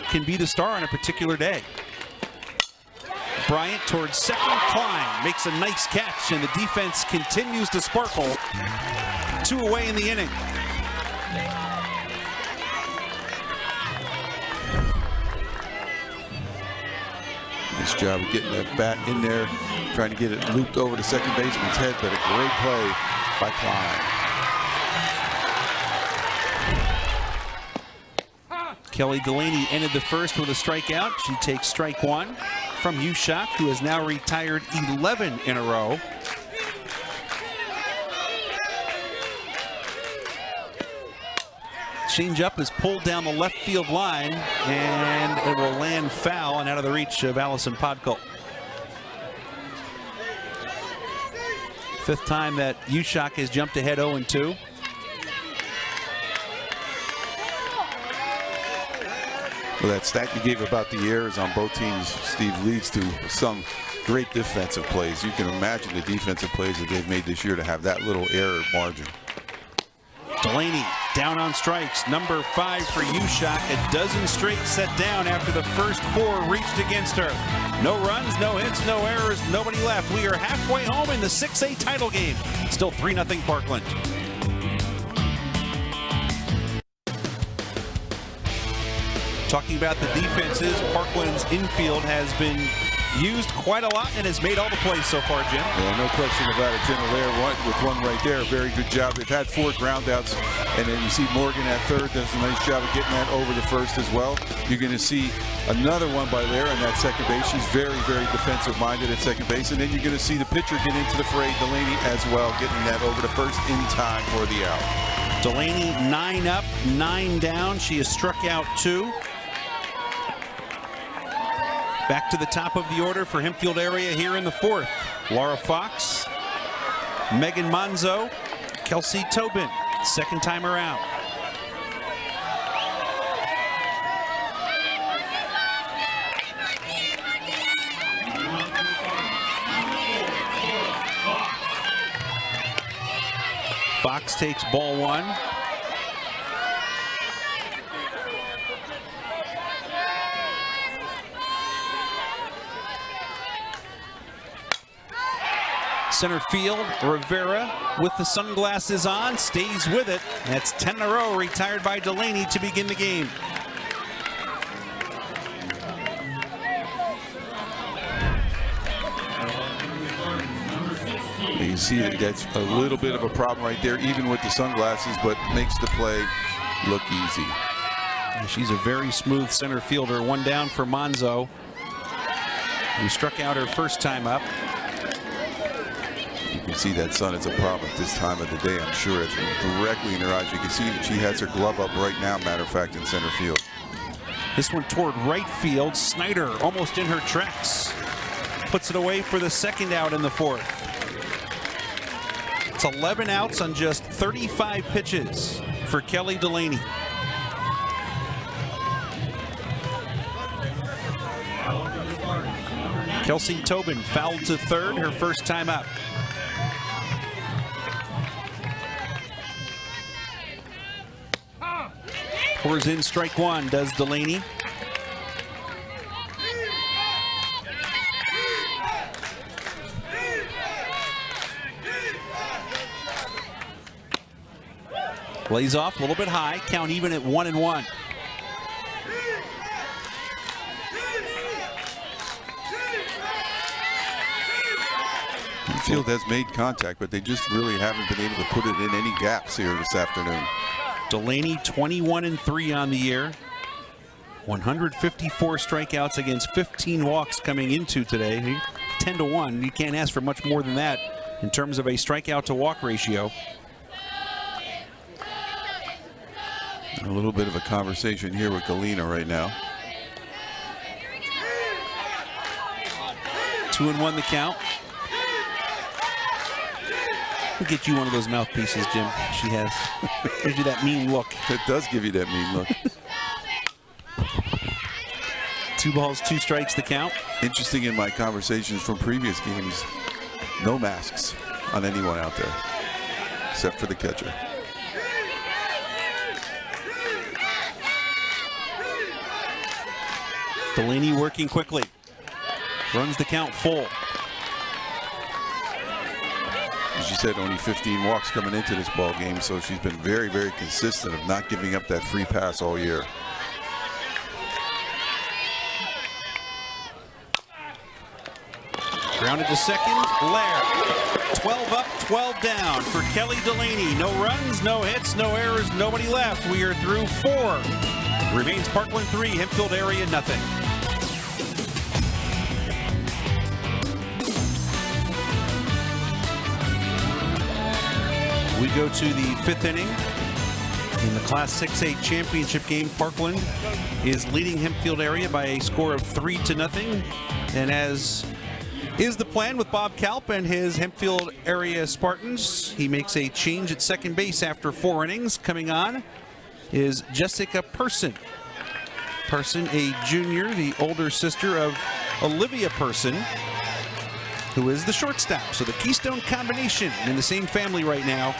can be the star on a particular day. Bryant towards second, Klein makes a nice catch, and the defense continues to sparkle. 2 away in the inning. Nice job of getting that bat in there, trying to get it looped over the second baseman's head, but a great play by Klein. Kelly Delaney ended the first with a strikeout. She takes strike one from Ushak, who has now retired 11 in a row. Changeup is pulled down the left field line, and it will land foul and out of the reach of Allison Podkul. Fifth time that Ushak has jumped ahead 0-2. Well, that stat you gave about the errors on both teams, Steve, leads to some great defensive plays. You can imagine the defensive plays that they've made this year to have that little error margin. Delaney down on strikes. Number 5 for Ushak. A dozen straight set down after the first 4 reached against her. No runs, no hits, no errors, nobody left. We are halfway home in the 6A title game. Still 3-0 Parkland. Talking about the defenses, Parkland's infield has been used quite a lot and has made all the plays so far, Jim. Yeah, no question about it. General Air with one right there. Very good job. They've had 4 groundouts, and then you see Morgan at third does a nice job of getting that over the first as well. You're going to see another one by Lair on that second base. She's very, very defensive-minded at second base, and then you're going to see the pitcher get into the fray, Delaney, as well, getting that over the first in time for the out. Delaney 9 up, 9 down. She has struck out 2. Back to the top of the order for Hempfield area here in the 4th. Laura Fox, Megan Monzo, Kelsey Tobin, second time around. Fox takes ball one. Center field, Rivera with the sunglasses on, stays with it. That's 10 in a row retired by Delaney to begin the game. You see that that's a little bit of a problem right there, even with the sunglasses, but makes the play look easy. She's a very smooth center fielder. One down for Monzo, who struck out her first time up. You can see that sun is a problem at this time of the day. I'm sure it's directly in her eyes. You can see that she has her glove up right now, matter of fact, in center field. This one toward right field. Snyder almost in her tracks. Puts it away for the second out in the fourth. It's 11 outs on just 35 pitches for Kelly Delaney. Kelsey Tobin fouled to third, her first time up. Pours in strike one, does Delaney. Lays off a little bit high, count even at 1-1. Hempfield has made contact, but they just really haven't been able to put it in any gaps here this afternoon. Delaney 21-3 on the year. 154 strikeouts against 15 walks coming into today. 10-1. You can't ask for much more than that in terms of a strikeout to walk ratio. A little bit of a conversation here with Galena right now. 2-1 the count. We'll get you one of those mouthpieces, Jim. She has. Gives you that mean look. It does give you that mean look. 2 balls, 2 strikes the count. Interesting in my conversations from previous games, no masks on anyone out there, except for the catcher. Delaney working quickly. Runs the count full. As you said, only 15 walks coming into this ball game, so she's been very, very consistent of not giving up that free pass all year. Grounded to second, Lair. 12 up, 12 down for Kelly Delaney. No runs, no hits, no errors, nobody left. We are through 4. Remains Parkland 3, Hempfield area nothing. We go to the 5th inning. In the Class 6A championship game, Parkland is leading Hempfield area by a score of 3-0. And as is the plan with Bob Kalp and his Hempfield area Spartans, he makes a change at second base after 4 innings. Coming on is Jessica Person. Person, a junior, the older sister of Olivia Person, who is the shortstop. So the Keystone combination in the same family right now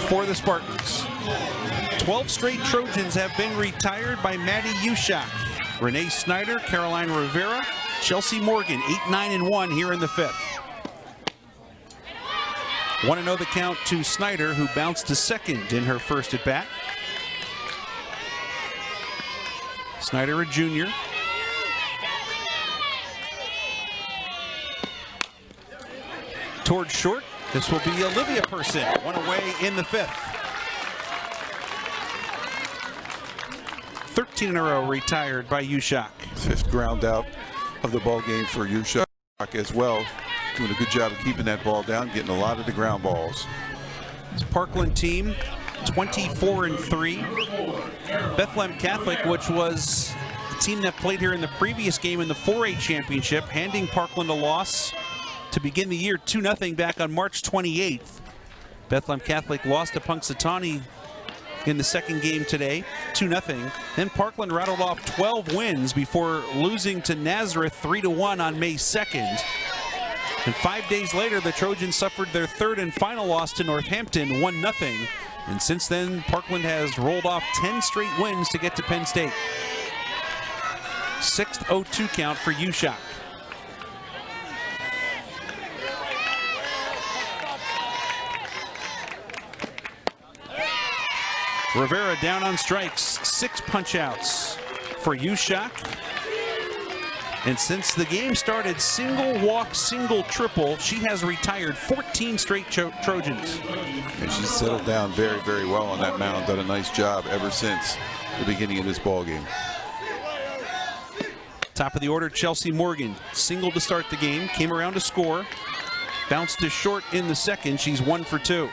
for the Spartans. 12 straight Trojans have been retired by Maddie Ushak. Renee Snyder, Caroline Rivera, Chelsea Morgan, 8-9-1 here in the 5th. 1-0 the count to Snyder, who bounced to second in her first at bat. Snyder, a junior. Towards short, this will be Olivia Person, one away in the 5th. 13 in a row retired by Ushak. 5th ground out of the ball game for Ushak as well. Doing a good job of keeping that ball down, getting a lot of the ground balls. This Parkland team, 24-3. Bethlehem Catholic, which was the team that played here in the previous game in the 4A championship, handing Parkland a loss to begin the year 2-0 back on March 28th. Bethlehem Catholic lost to Punxsutawney in the second game today, 2-0. Then Parkland rattled off 12 wins before losing to Nazareth 3-1 on May 2nd. And 5 days later, the Trojans suffered their third and final loss to Northampton, 1-0. And since then, Parkland has rolled off 10 straight wins to get to Penn State. 6th 0-2 count for USHOC. Rivera down on strikes, 6 punch-outs for USHOC. And since the game started single walk, single triple, she has retired 14 straight Trojans. And she's settled down very, very well on that mound. Done a nice job ever since the beginning of this ball game. Top of the order, Chelsea Morgan, single to start the game, came around to score, bounced to short in the second. She's 1 for 2.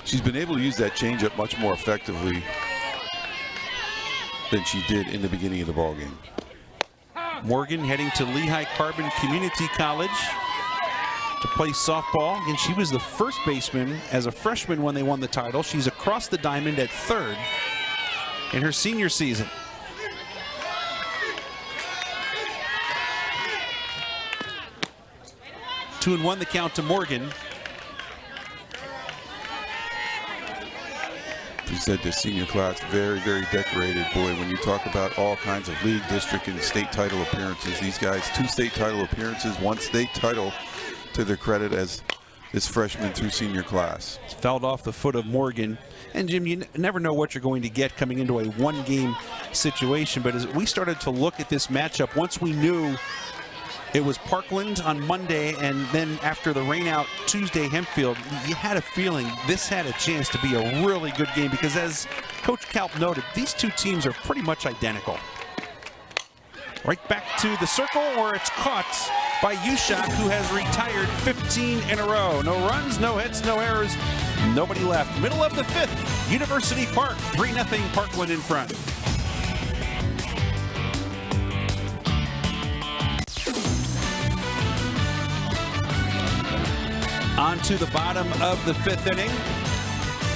She's been able to use that changeup much more effectively than she did in the beginning of the ball game. Morgan heading to Lehigh Carbon Community College to play softball. And she was the first baseman as a freshman when they won the title. She's across the diamond at third in her senior season. Two and 1 the count to Morgan. She said the senior class very, very decorated. Boy, when you talk about all kinds of league, district, and state title appearances, these guys, 2 state title appearances, 1 state title to their credit as this freshman through senior class. It's fouled off the foot of Morgan. And Jim, you never know what you're going to get coming into a one-game situation. But as we started to look at this matchup, once we knew it was Parkland on Monday, and then after the rainout Tuesday, Hempfield, you had a feeling this had a chance to be a really good game because, as Coach Kalp noted, these two teams are pretty much identical. Right back to the circle where it's caught by USHOC, who has retired 15 in a row. No runs, no hits, no errors, nobody left. Middle of the 5th, University Park, 3-0 Parkland in front. On to the bottom of the 5th inning.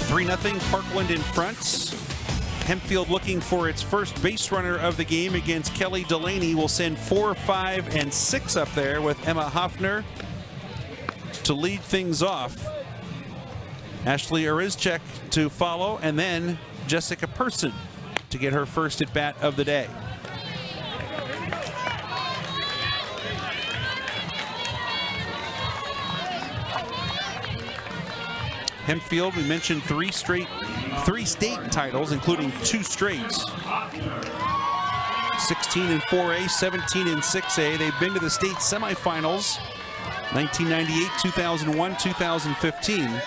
3-0 Parkland in front. Hempfield looking for its first base runner of the game against Kelly Delaney. Will send 4, 5, and 6 up there with Emma Hoffner to lead things off. Ashley Arizchek to follow, and then Jessica Person to get her first at bat of the day. Hempfield, we mentioned 3 state titles, including 2 straights. 16 in 4A, 17 in 6A. They've been to the state semifinals 1998, 2001, 2015.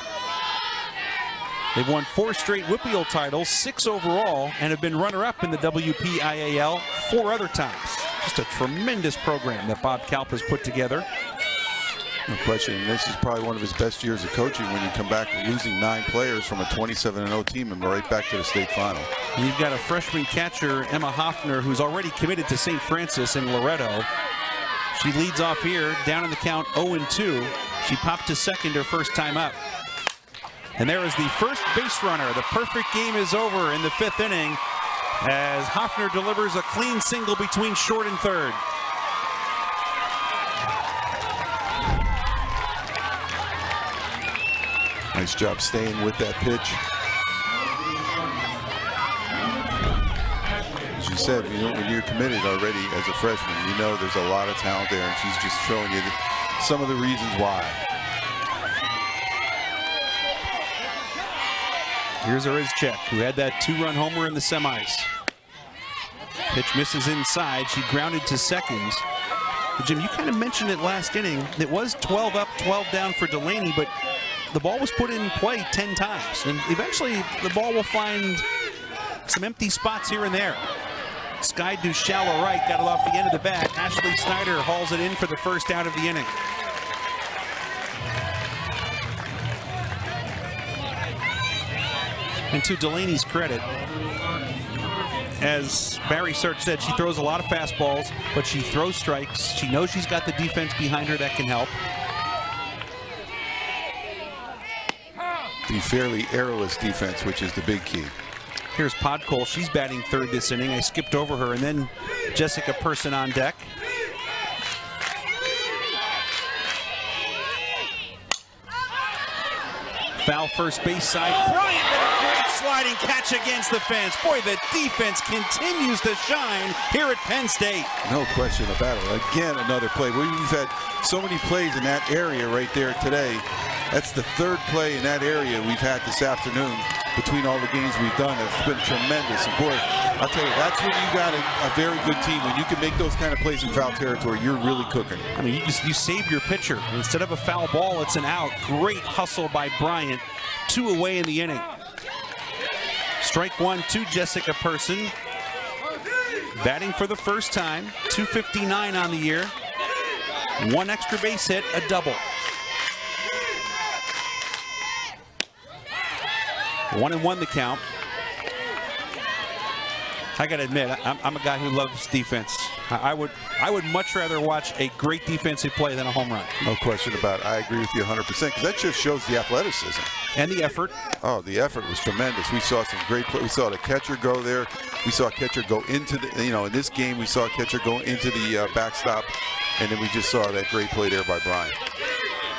They've won 4 straight WPIAL titles, 6 overall, and have been runner-up in the WPIAL 4 other times. Just a tremendous program that Bob Kalp has put together. No question. This is probably one of his best years of coaching when you come back losing 9 players from a 27-0 team and right back to the state final. And you've got a freshman catcher, Emma Hoffner, who's already committed to St. Francis in Loretto. She leads off here, down in the count 0-2. She popped to second her first time up. And there is the first base runner. The perfect game is over in the 5th inning as Hoffner delivers a clean single between short and third. Nice job staying with that pitch. As you said, you know, when you're committed already as a freshman, you know there's a lot of talent there, and she's just showing you some of the reasons why. Here's Arizchek, who had that 2-run homer in the semis. Pitch misses inside. She grounded to second. Jim, you kind of mentioned it last inning. It was 12 up, 12 down for Delaney, but the ball was put in play 10 times. And eventually, the ball will find some empty spots here and there. Skied to shallow right, got it off the end of the bat. Ashley Snyder hauls it in for the first out of the inning. And to Delaney's credit, as Barry Search said, she throws a lot of fastballs, but she throws strikes. She knows she's got the defense behind her that can help. The fairly errorless defense, which is the big key. Here's Podkol. She's batting third this inning. I skipped over her, and then Jessica Person on deck. Foul first base side. Bryant with a great sliding catch against the fence. Boy, the defense continues to shine here at Penn State. No question about it. Again, another play. We've had so many plays in that area right there today. That's the third play in that area we've had this afternoon between all the games we've done. It's been tremendous. And boy, I'll tell you, that's when you got a very good team. When you can make those kind of plays in foul territory, you're really cooking. I mean, you save your pitcher. Instead of a foul ball, it's an out. Great hustle by Bryant. 2 away in the inning. Strike 1 to Jessica Person. Batting for the first time. 259 on the year. 1 extra base hit, a double. 1-1 the count. I got to admit, I'm a guy who loves defense. I would much rather watch a great defensive play than a home run. No question about it. I agree with you 100% because that just shows the athleticism. And the effort. Oh, the effort was tremendous. We saw some great play. We saw the catcher go there. We saw a catcher go into the, in this game we saw a catcher go into the backstop. And then we just saw that great play there by Bryant.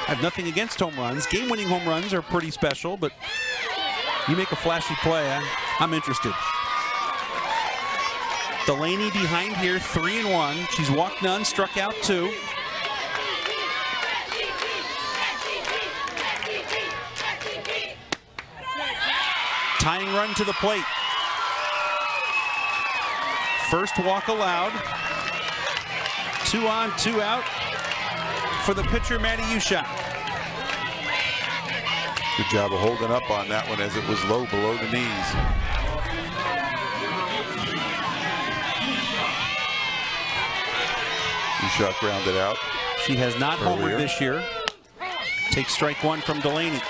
I have nothing against home runs. Game-winning home runs are pretty special, but you make a flashy play, I'm interested. Delaney behind here, 3-1. She's walked none, struck out 2. Tying run to the plate. First walk allowed. 2 on, 2 out for the pitcher, Maddie Ushak. Good job of holding up on that one as it was low below the knees. Ushak grounded out. She has not homered this year. Takes strike 1 from Delaney.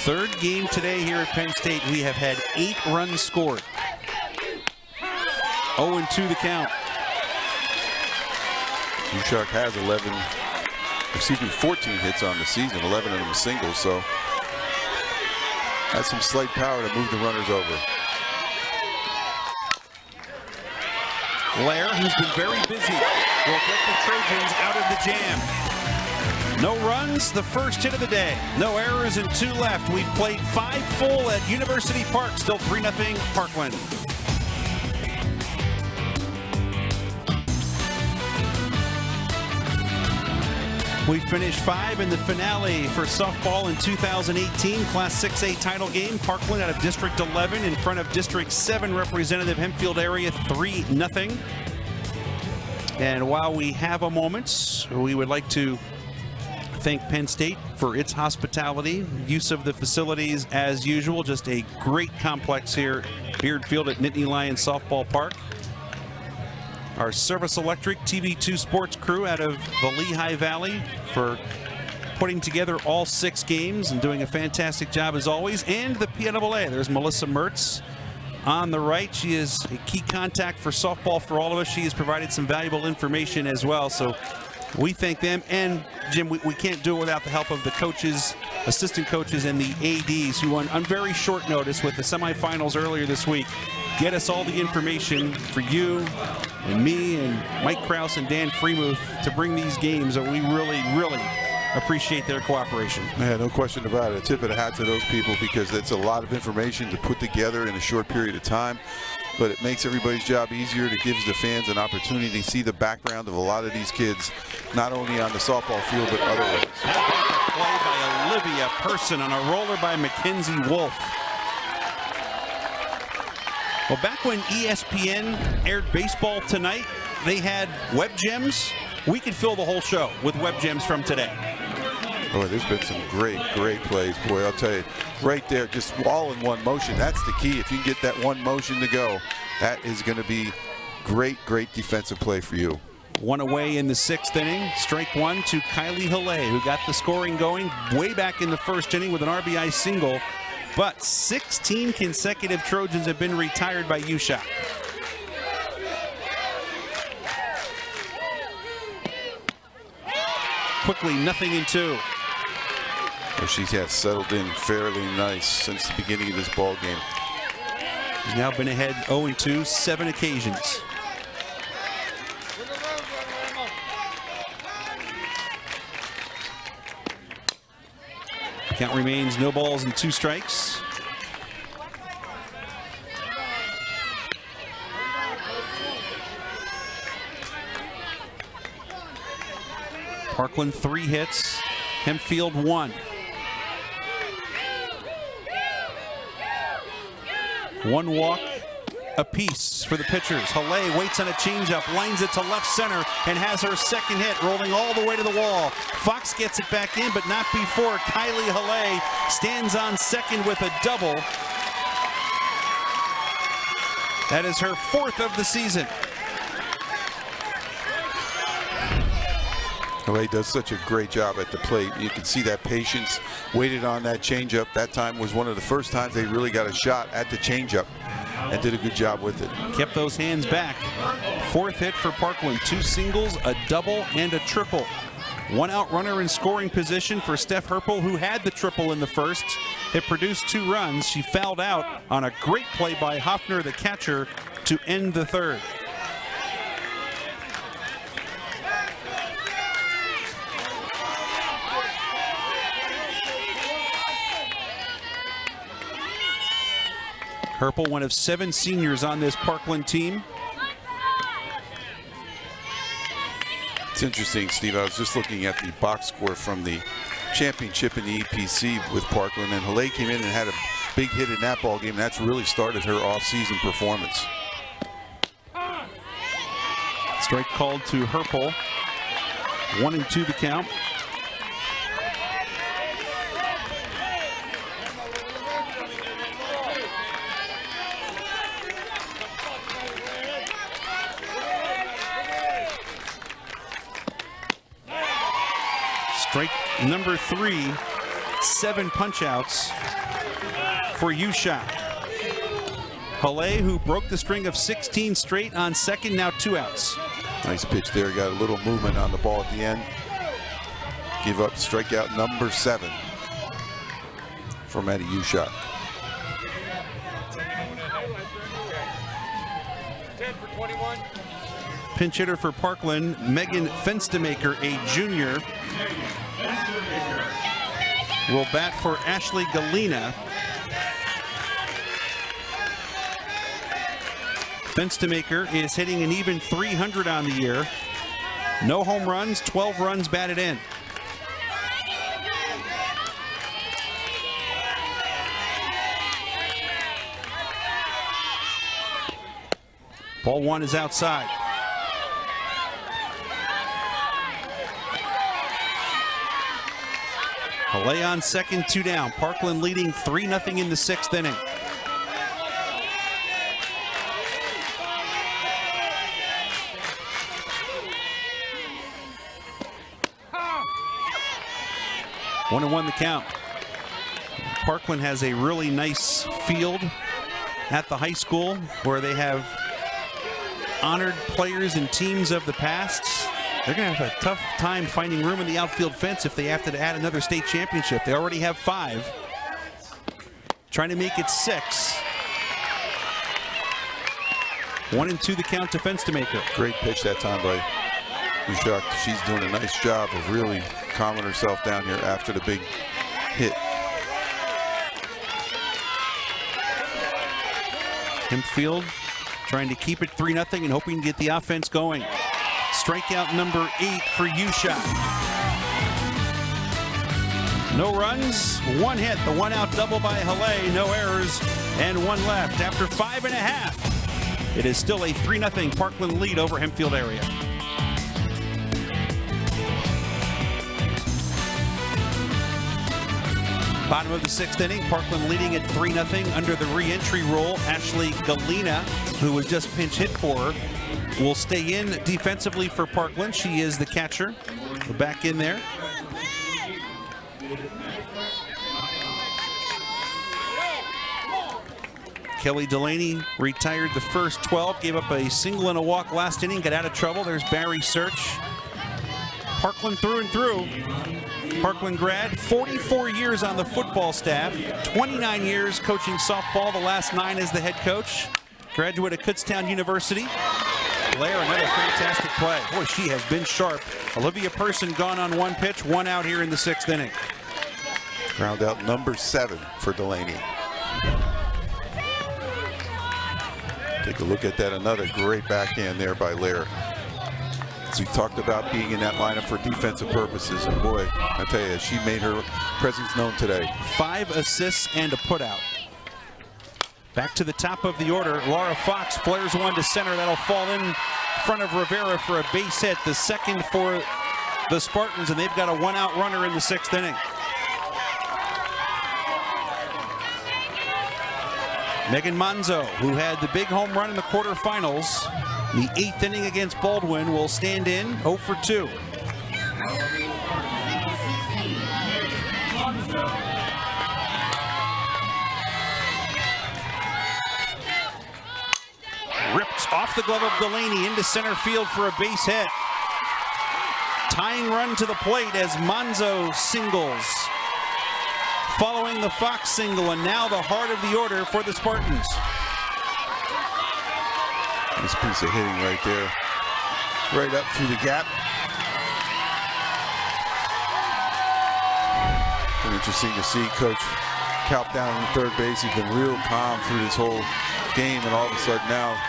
Third game today here at Penn State. We have had 8 runs scored. 0-2 the count. Ushak has 14 hits on the season, 11 of them singles, so has some slight power to move the runners over. Lair, who's been very busy, will get the Trojans out of the jam. No runs, the first hit of the day. No errors and 2 left. We've played 5 full at University Park. Still 3-0 Parkland. We finished 5 in the finale for softball in 2018 Class 6A title game. Parkland out of District 11 in front of District 7 representative Hempfield area 3-0. And while we have a moment, we would like to thank Penn State for its hospitality, use of the facilities as usual. Just a great complex here, Beard Field at Nittany Lions Softball Park. Our Service Electric TV2 Sports crew out of the Lehigh Valley for putting together all 6 games and doing a fantastic job as always. And the PNAA. There's Melissa Mertz on the right. She is a key contact for softball for all of us. She has provided some valuable information as well. So we thank them. And Jim, we can't do it without the help of the coaches, assistant coaches, and the ADs who on very short notice with the semifinals earlier this week get us all the information for you and me and Mike Krause and Dan Freemuth to bring these games, and we really, really appreciate their cooperation. Man, no question about it. A tip of the hat to those people because it's a lot of information to put together in a short period of time, but it makes everybody's job easier. It gives the fans an opportunity to see the background of a lot of these kids, not only on the softball field, but other ways. Play by Olivia Person on a roller by Mackenzie Wolf. Well, back when ESPN aired Baseball Tonight, they had web gems. We could fill the whole show with web gems from today. Boy, there's been some great plays. Boy, I'll tell you, right there, just all in one motion. That's the key. If you can get that one motion to go, that is going to be great defensive play for you. One away in the 6th inning. Strike one to Kylie Hallé, who got the scoring going way back in the 1st inning with an RBI single. But 16 consecutive Trojans have been retired by U-Shot. Quickly, 0-2. Well, she has settled in fairly nice since the beginning of this ball game. She's now been ahead 0-2, 7 occasions. Count remains no balls and 2 strikes. Parkland 3 hits, Hempfield 1. 1 walk apiece for the pitchers. Hallé waits on a changeup, lines it to left center, and has her 2nd hit, rolling all the way to the wall. Fox gets it back in, but not before Kylie Hallé stands on 2nd with a double. That is her 4th of the season. Hallé does such a great job at the plate. You can see that patience, waited on that changeup. That time was one of the first times they really got a shot at the changeup and did a good job with it. Kept those hands back. 4th hit for Parkland, 2 singles, a double, and a triple. 1 out runner in scoring position for Steph Herpel, who had the triple in the 1st. It produced 2 runs. She fouled out on a great play by Hoffner, the catcher, to end the 3rd. Herpel, one of 7 seniors on this Parkland team. It's interesting, Steve. I was just looking at the box score from the championship in the EPC with Parkland, and Hallé came in and had a big hit in that ball game, and that's really started her off-season performance. Strike called to Herpel. 1-2 the count. Strike number 3, 7 punch-outs for U-Shot. Hallé, who broke the string of 16 straight on 2nd, now 2 outs. Nice pitch there. Got a little movement on the ball at the end. Give up strikeout number 7 for Maddie U-Shot. Pinch hitter for Parkland, Megan Fenstemaker, a junior, will bat for Ashley Galena. Fenstemaker is hitting an even 300 on the year. No home runs, 12 runs batted in. Ball 1 is outside. Hallé on 2nd, 2 down. Parkland leading 3-0 in the 6th inning. One and 1 the count. Parkland has a really nice field at the high school where they have honored players and teams of the past. They're going to have a tough time finding room in the outfield fence if they have to add another state championship. They already have 5. Trying to make it 6. 1-2 the count to Fenstemaker. Great pitch that time by U-Shot. She's doing a nice job of really calming herself down here after the big hit. Hempfield trying to keep it 3-0 and hoping to get the offense going. Strikeout number 8 for U-Shot. No runs, 1 hit. The 1 out double by Hallé, no errors, and 1 left. After 5.5, it is still a 3-0 Parkland lead over Hempfield area. Bottom of the 6th inning, Parkland leading at 3-0 under the re-entry rule. Ashley Galena, who was just pinch hit for her, will stay in defensively for Parkland. She is the catcher. Back in there. Kelly Delaney retired the first 12, gave up a single and a walk last inning, got out of trouble. There's Barry Search. Parkland through and through. Parkland grad, 44 years on the football staff, 29 years coaching softball, the last 9 as the head coach. Graduate of Kutztown University. Blair, another fantastic play. Boy, she has been sharp. Olivia Person gone on 1 pitch, 1 out here in the 6th inning. Ground out number 7 for Delaney. Take a look at that. Another great backhand there by Lair. We talked about being in that lineup for defensive purposes, and boy, I tell you, she made her presence known today. 5 assists and a putout. Back to the top of the order, Laura Fox flares one to center. That'll fall in front of Rivera for a base hit, the second for the Spartans, and they've got a 1-out runner in the 6th inning. Megan Manzo, who had the big home run in the quarterfinals, the 8th inning against Baldwin, will stand in 0 for 2. Ripped off the glove of Delaney into center field for a base hit. Tying run to the plate as Manzo singles. Following the Fox single, and now the heart of the order for the Spartans. Nice piece of hitting right there. Right up through the gap. Interesting to see Coach Kalp down on third base. He's been real calm through this whole game, and all of a sudden now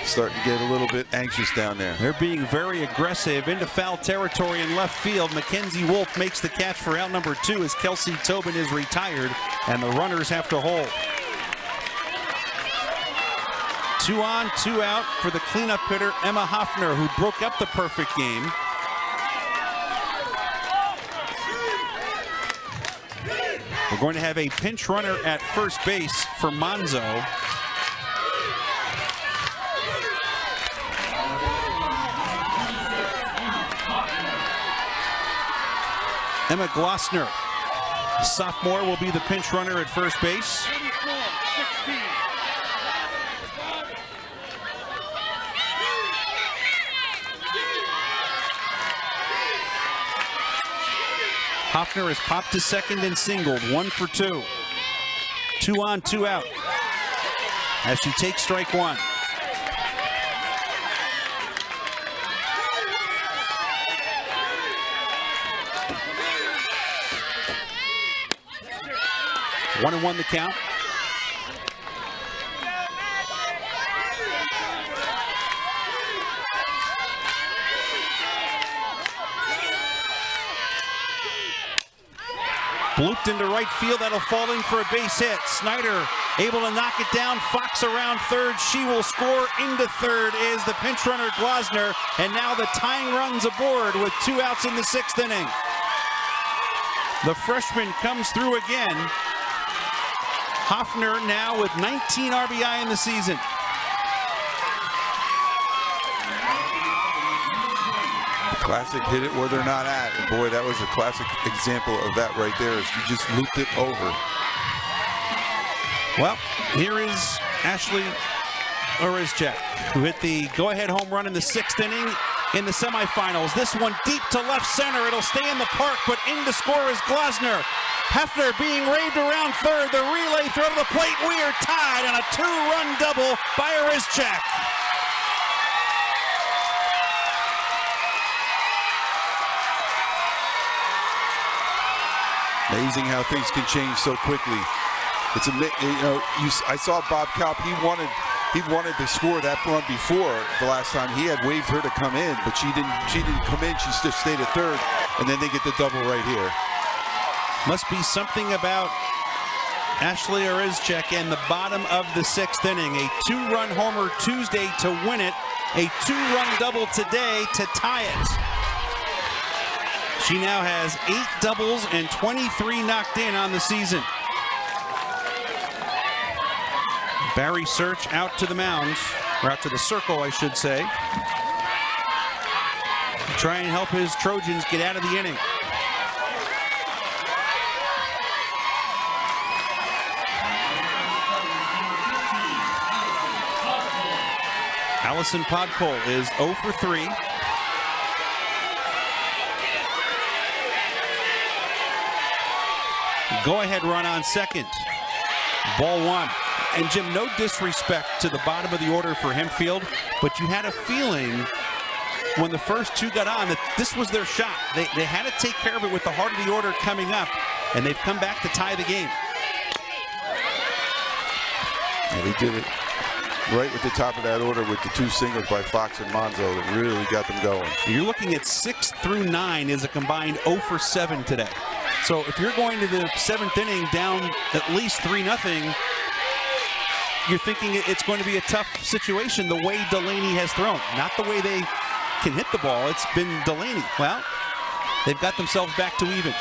starting to get a little bit anxious down there. They're being very aggressive into foul territory in left field. Mackenzie Wolf makes the catch for out number 2 as Kelsey Tobin is retired, and the runners have to hold. 2 on, 2 out for the cleanup hitter, Emma Hoffner, who broke up the perfect game. We're going to have a pinch runner at first base for Manzo. Emma Glossner, sophomore, will be the pinch runner at first base. Hoffner has popped to second and singled, 1 for 2. 2 on, 2 out as she takes strike 1. One and 1 the count. Blooped into right field. That'll fall in for a base hit. Snyder able to knock it down. Fox around third. She will score. Into third is the pinch runner Glosner. And now the tying runs aboard with 2 outs in the 6th inning. The freshman comes through again. Hoffner now with 19 RBI in the season. Classic hit it where they're not at. And boy, that was a classic example of that right there. She just looped it over. Well, here is Ashley Orizchek, who hit the go-ahead home run in the 6th inning in the semifinals. This one deep to left center. It'll stay in the park, but in to score is Glosner. Hefner being raved around third. The relay throw to the plate. We are tied on a 2-run double by Orizchek. Amazing how things can change so quickly. It's I saw Bob Kalp. He wanted to score that run before the last time. He had waved her to come in, but she didn't come in. She just stayed at third, and then they get the double right here. Must be something about Ashley Orizchek and the bottom of the 6th inning. A 2-run homer Tuesday to win it. A 2-run double today to tie it. She now has 8 doubles and 23 knocked in on the season. Barry Search out to the mound, or out to the circle, I should say. Try and help his Trojans get out of the inning. Allison Podkol is 0 for 3. Go-ahead run on second. Ball 1. And Jim, no disrespect to the bottom of the order for Hempfield, but you had a feeling when the first 2 got on that this was their shot. They had to take care of it with the heart of the order coming up, and they've come back to tie the game. Yeah, they did it right at the top of that order with the 2 singles by Fox and Monzo that really got them going. You're looking at 6 through 9 is a combined 0 for 7 today. So if you're going to the 7th inning down at least 3-0, you're thinking it's going to be a tough situation the way Delaney has thrown, not the way they can hit the ball. It's been Delaney. Well, they've got themselves back to even.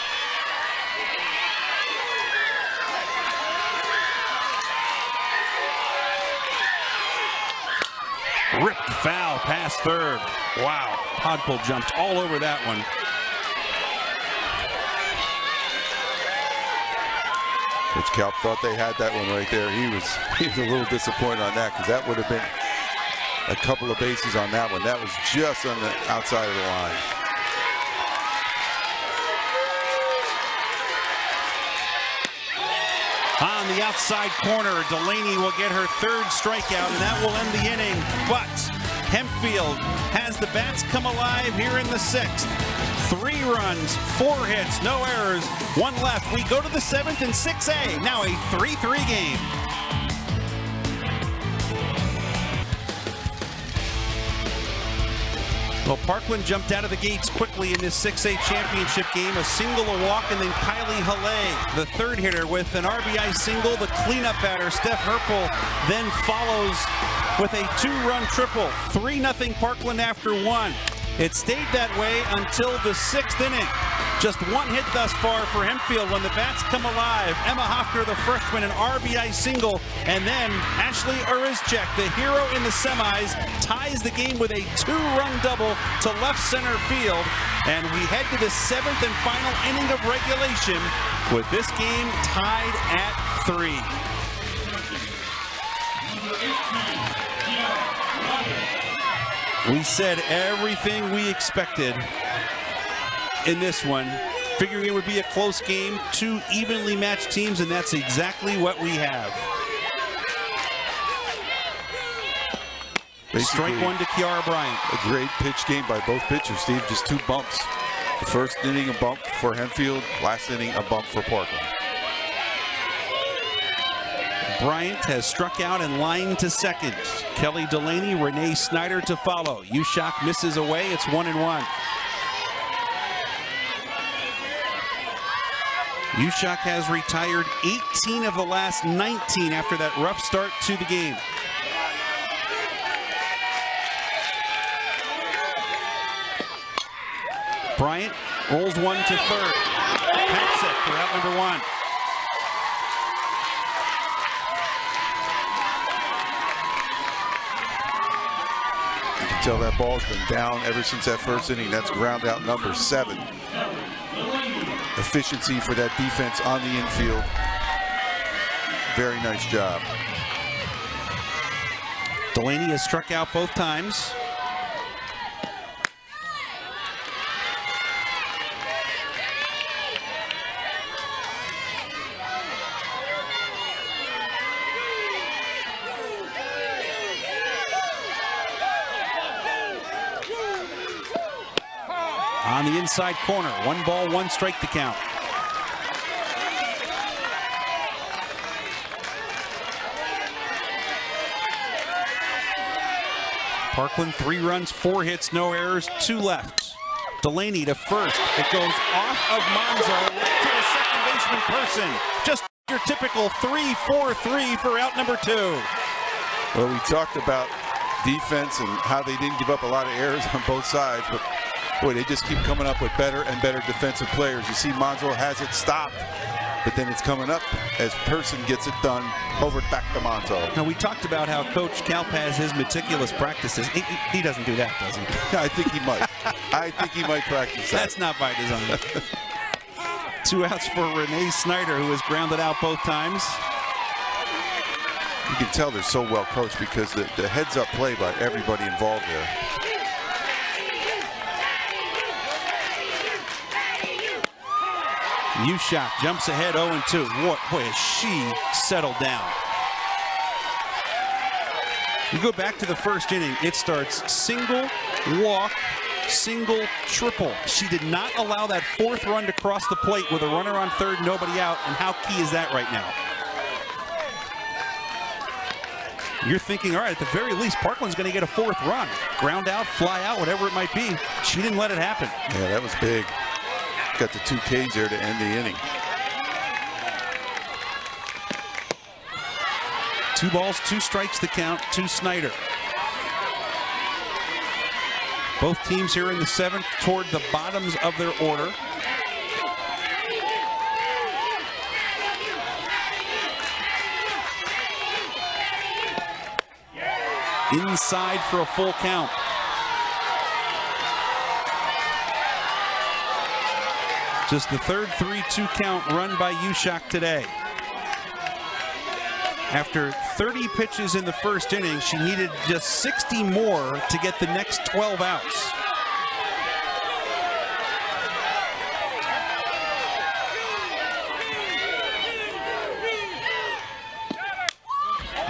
Ripped foul past third. Wow, Podkol jumped all over that one. Coach Kalp thought they had that one right there. He was a little disappointed on that because that would have been a couple of bases on that one. That was just on the outside of the line. On the outside corner, Delaney will get her 3rd strikeout, and that will end the inning. But Hempfield has the bats come alive here in the 6th. 3 runs, 4 hits, no errors, 1 left. We go to the 7th and 6A. Now a 3-3 game. Well, Parkland jumped out of the gates quickly in this 6A championship game. A single, a walk, and then Kylie Halle, the 3rd hitter, with an RBI single. The cleanup batter, Steph Herpel, then follows with a 2-run triple. 3-0 Parkland after 1. It stayed that way until the 6th inning. Just 1 hit thus far for Hempfield when the bats come alive. Emma Hoffner, the freshman, an RBI single. And then Ashley Urizchek, the hero in the semis, ties the game with a 2-run double to left center field. And we head to the 7th and final inning of regulation with this game tied at 3. We said everything we expected in this one, figuring it would be a close game, 2 evenly matched teams, and that's exactly what we have. Basically, strike 1 to Kiara Bryant. A great pitch game by both pitchers, Steve. Just 2 bumps. The first inning, a bump for Hempfield. Last inning, a bump for Parkland. Bryant has struck out and lined to second. Kelly Delaney, Renee Snyder to follow. Ushak misses away. It's 1-1. Ushak has retired 18 of the last 19 after that rough start to the game. Bryant rolls 1 to third. Patsek for out number 1. Tell that ball's been down ever since that first inning. That's ground out number 7. Efficiency for that defense on the infield. Very nice job. Delaney has struck out both times. On the inside corner, 1 ball, 1 strike to count. Parkland 3 runs, 4 hits, no errors, 2 left. Delaney to first. It goes off of Monzo to the second baseman person. Just your typical 3-4-3 for out number 2. Well, we talked about defense and how they didn't give up a lot of errors on both sides, but Boy, they just keep coming up with better and better defensive players. You see Monzo has it stopped, but then it's coming up as Person gets it done over back to Monzo. Now, we talked about how Coach Kalp has his meticulous practices. He doesn't do that, does he? I think he might. I think he might practice that. That's not by design. 2 outs for Renee Snyder, who was grounded out both times. You can tell they're so well coached because the heads-up play by everybody involved there. Ushak jumps ahead 0-2. Boy, has she settled down. You go back to the first inning, it starts single, walk, single, triple. She did not allow that 4th run to cross the plate with a runner on 3rd, nobody out, and how key is that right now? You're thinking, all right, at the very least, Parkland's going to get a 4th run. Ground out, fly out, whatever it might be. She didn't let it happen. Yeah, that was big. Got the 2 Ks there to end the inning. 2 balls, 2 strikes the count to Snyder. Both teams here in the 7th toward the bottoms of their order. Inside for a full count. Just the 3rd 3-2 count run by Ushak today. After 30 pitches in the first inning, she needed just 60 more to get the next 12 outs.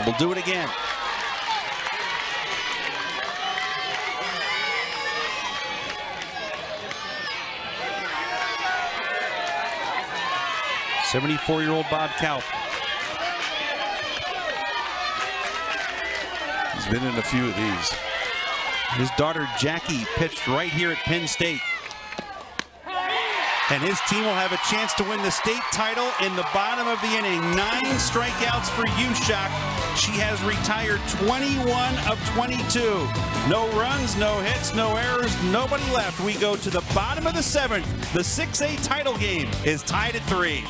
We'll do it again. '74-year-old Bob Kalp. He's been in a few of these. His daughter Jackie pitched right here at Penn State. And his team will have a chance to win the state title in the bottom of the inning. 9 strikeouts for Ushak. She has retired 21 of 22. No runs, no hits, no errors, nobody left. We go to the bottom of the 7th. The 6A title game is tied at 3.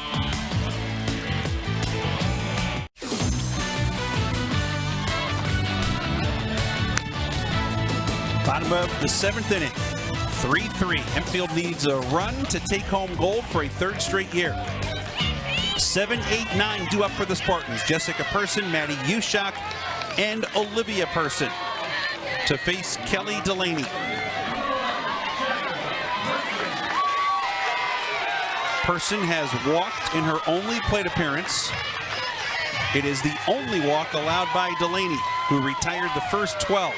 Bottom of the 7th inning. 3-3. Hempfield needs a run to take home gold for a 3rd straight year. 7, 8, 9 due up for the Spartans. Jessica Person, Maddie Ushak, and Olivia Person to face Kelly Delaney. Person has walked in her only plate appearance. It is the only walk allowed by Delaney, who retired the first 12.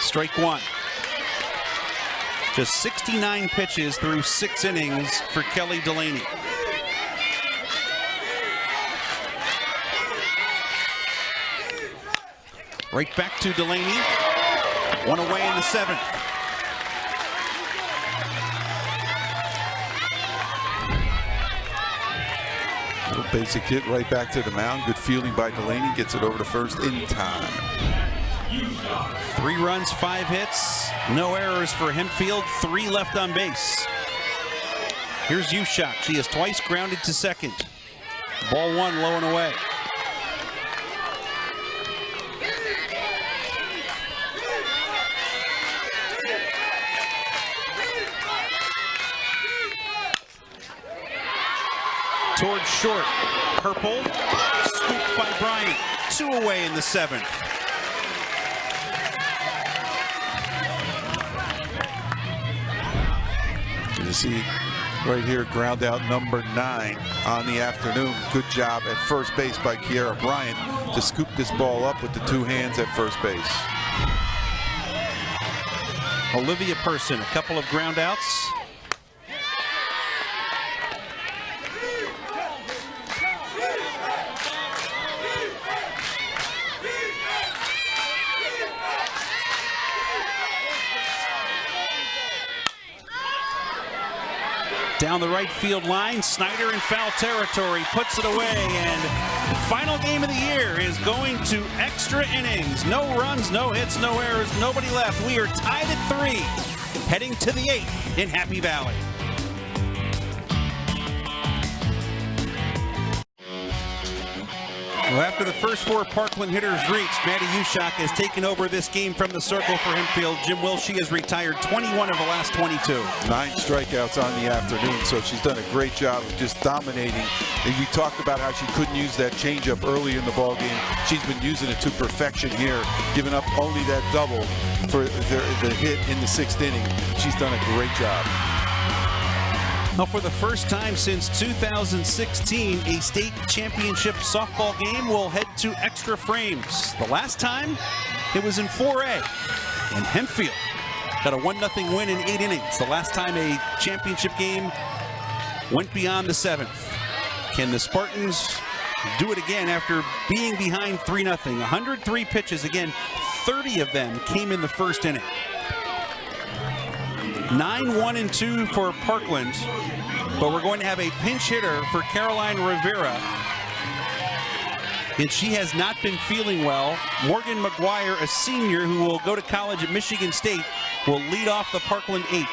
Strike 1. Just 69 pitches through 6 innings for Kelly Delaney. Right back to Delaney. 1 away in the 7th. Little basic hit right back to the mound. Good fielding by Delaney. Gets it over to first in time. 3 runs, 5 hits, no errors for Hempfield, 3 left on base. Here's Ushak. She has twice grounded to second. Ball 1 low and away. Towards short. Purple. Scooped by Bryant. 2 away in the 7th. You see right here, ground out number 9 on the afternoon. Good job at first base by Kiera Bryant to scoop this ball up with the 2 hands at first base. Olivia Person, a couple of ground outs. Down the right field line, Snyder in foul territory, puts it away, and the final game of the year is going to extra innings. No runs, no hits, no errors, nobody left. We are tied at 3, heading to the 8th in Happy Valley. Well, after the first 4 Parkland hitters reached, Maddie Ushak has taken over this game from the circle for Hempfield. Jim Wilshie has retired 21 of the last 22. 9 strikeouts on the afternoon, so she's done a great job of just dominating. And we talked about how she couldn't use that changeup early in the ballgame. She's been using it to perfection here, giving up only that double for the hit in the 6th inning. She's done a great job. Now, for the first time since 2016, a state championship softball game will head to extra frames. The last time, it was in 4A, and Hempfield got a 1-0 win in 8 innings. The last time a championship game went beyond the 7th. Can the Spartans do it again after being behind 3-0? 103 pitches, again, 30 of them came in the first inning. 9-1-2 for Parkland, but we're going to have a pinch hitter for Caroline Rivera, and she has not been feeling well. Morgan McGuire, a senior who will go to college at Michigan State, will lead off the Parkland 8th.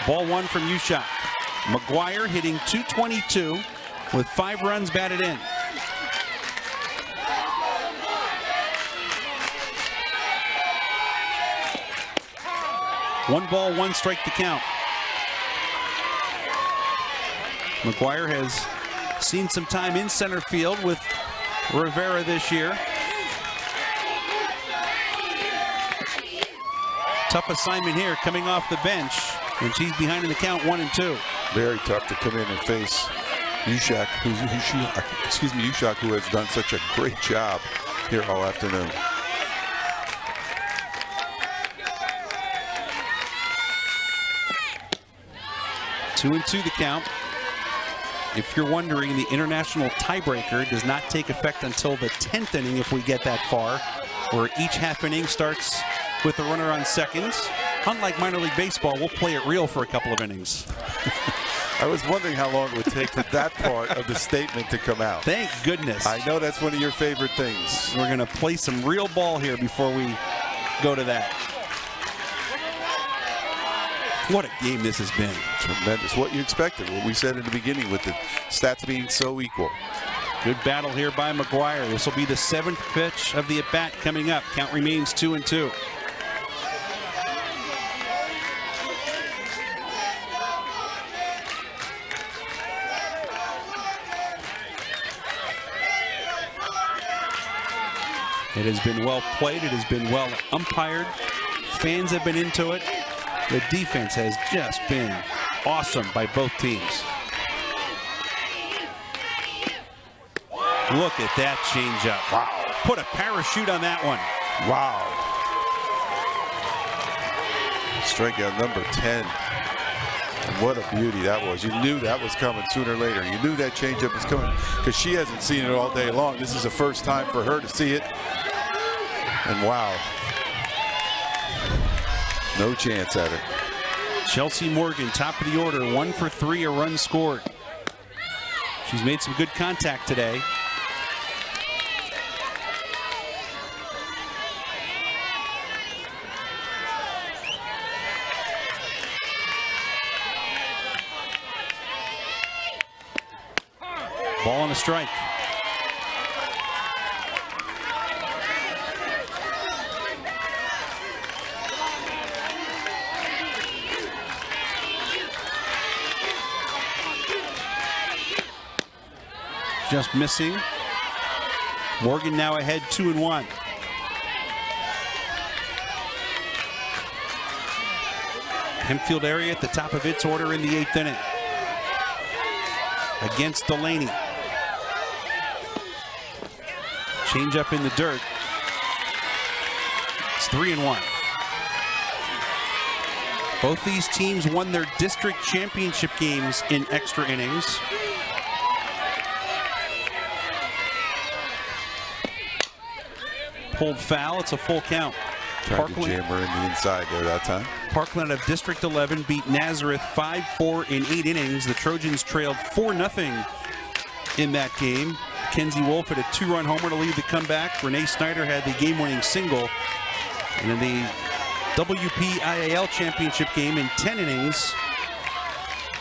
Ball 1 from Ushak. McGuire hitting .222 with 5 runs batted in. One ball, 1 strike to count. McGuire has seen some time in center field with Rivera this year. Tough assignment here coming off the bench, and she's behind in the count 1-2. Very tough to come in and face Ushak, Ushak, who has done such a great job here all afternoon. 2-2 the count. If you're wondering, the international tiebreaker does not take effect until the 10th inning if we get that far, where each half inning starts with a runner on seconds. Unlike minor league baseball, we'll play it real for a couple of innings. I was wondering how long it would take for that part of the statement to come out. Thank goodness. I know that's one of your favorite things. We're going to play some real ball here before we go to that. What a game this has been. Tremendous. What you expected, what we said in the beginning with the stats being so equal. Good battle here by McGuire. This will be the 7th pitch of the at-bat coming up. Count remains 2-2. It has been well played. It has been well umpired. Fans have been into it. The defense has just been awesome by both teams. Look at that changeup. Wow. Put a parachute on that one. Wow. Strikeout number 10. And what a beauty that was. You knew that was coming sooner or later. You knew that changeup was coming because she hasn't seen it all day long. This is the first time for her to see it. And wow. No chance at it. Chelsea Morgan, top of the order, 1 for 3, a run scored. She's made some good contact today. Ball on a strike. Just missing. Morgan now ahead 2-1. Hempfield area at the top of its order in the 8th inning. Against Delaney. Change up in the dirt. It's 3-1. Both these teams won their district championship games in extra innings. Pulled foul. It's a full count. Tried to jam her in the inside there that time. Parkland out of District 11 beat Nazareth 5-4 in 8 innings. The Trojans trailed 4-0 in that game. Kenzie Wolf had a 2-run homer to lead the comeback. Renee Snyder had the game-winning single. And in the WPIAL championship game in 10 innings,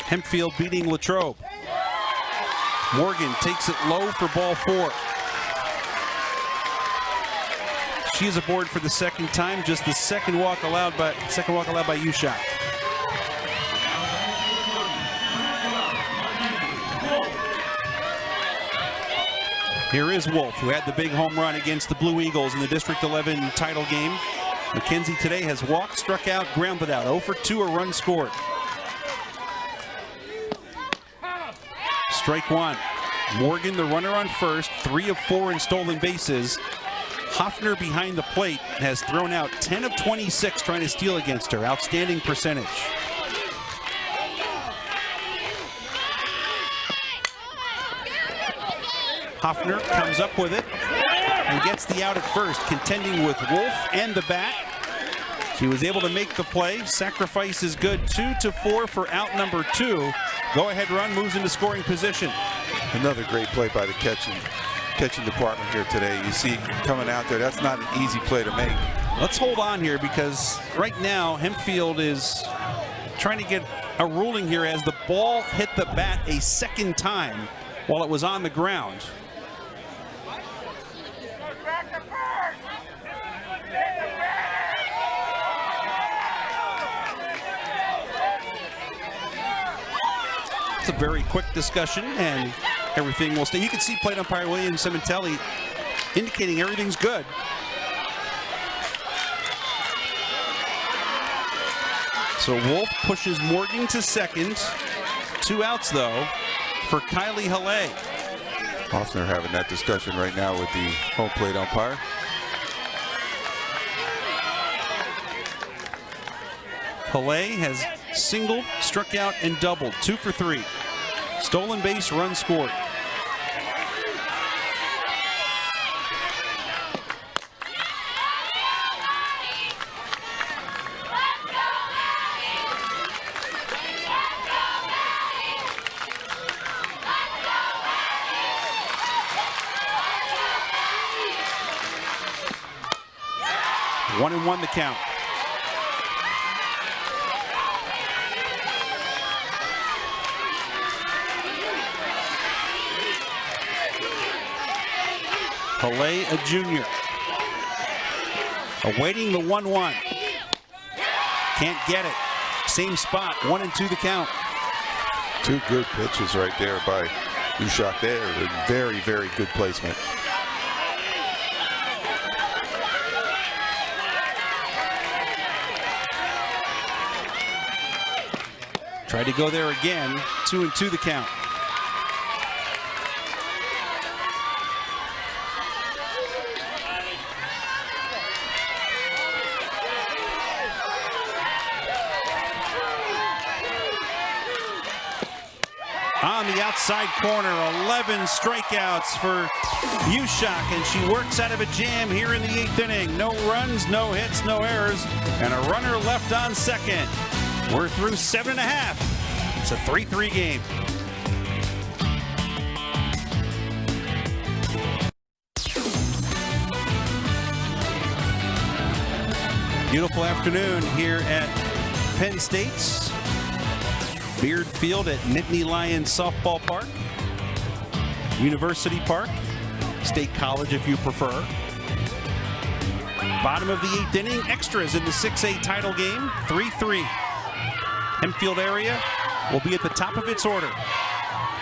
Hempfield beating Latrobe. Morgan takes it low for ball 4. She is aboard for the second time, just the second walk allowed by Ushak. Here is Wolf, who had the big home run against the Blue Eagles in the District 11 title game. McKenzie today has walked, struck out, grounded out. 0 for 2, a run scored. Strike 1. Morgan, the runner on first, 3 of 4 in stolen bases. Hoffner behind the plate has thrown out 10 of 26 trying to steal against her. Outstanding percentage. Hoffner comes up with it and gets the out at first, contending with Wolf and the bat. She was able to make the play. Sacrifice is good. 2-4 for out number 2. Go-ahead run moves into scoring position. Another great play by the catching department here today. You see coming out there, that's not an easy play to make. Let's hold on here because right now Hempfield is trying to get a ruling here as the ball hit the bat a second time while it was on the ground. It's a very quick discussion and everything will stay. You can see plate umpire William Cementelli indicating everything's good. So Wolf pushes Morgan to second. 2 outs though for Kylie Halle. Hoffner having that discussion right now with the home plate umpire. Halle has singled, struck out, and doubled. 2 for 3. Stolen base, run scored. One and one the count. Halle, a junior. Awaiting the 1-1. Can't get it. Same spot, 1 and 2 the count. 2 good pitches right there by Ushak there. Very, very good placement. Tried to go there again. 2 and 2 the count. On the outside corner, 11 strikeouts for Ushak, and she works out of a jam here in the 8th inning. No runs, no hits, no errors, and a runner left on second. We're through 7.5. It's a 3-3 game. Beautiful afternoon here at Penn State's Beard Field at Nittany Lions Softball Park, University Park, State College if you prefer. Bottom of the 8th inning, extras in the 6A title game, 3-3. Hempfield area will be at the top of its order.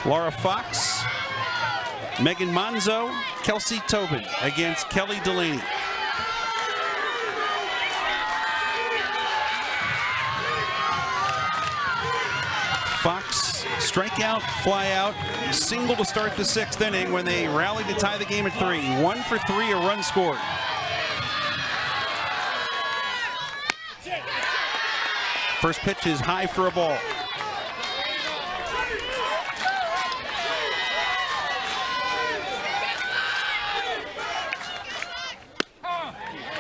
Laura Fox, Megan Monzo, Kelsey Tobin against Kelly Delaney. Fox, strikeout, fly out, single to start the 6th inning when they rallied to tie the game at 3. 1 for 3, a run scored. First pitch is high for a ball.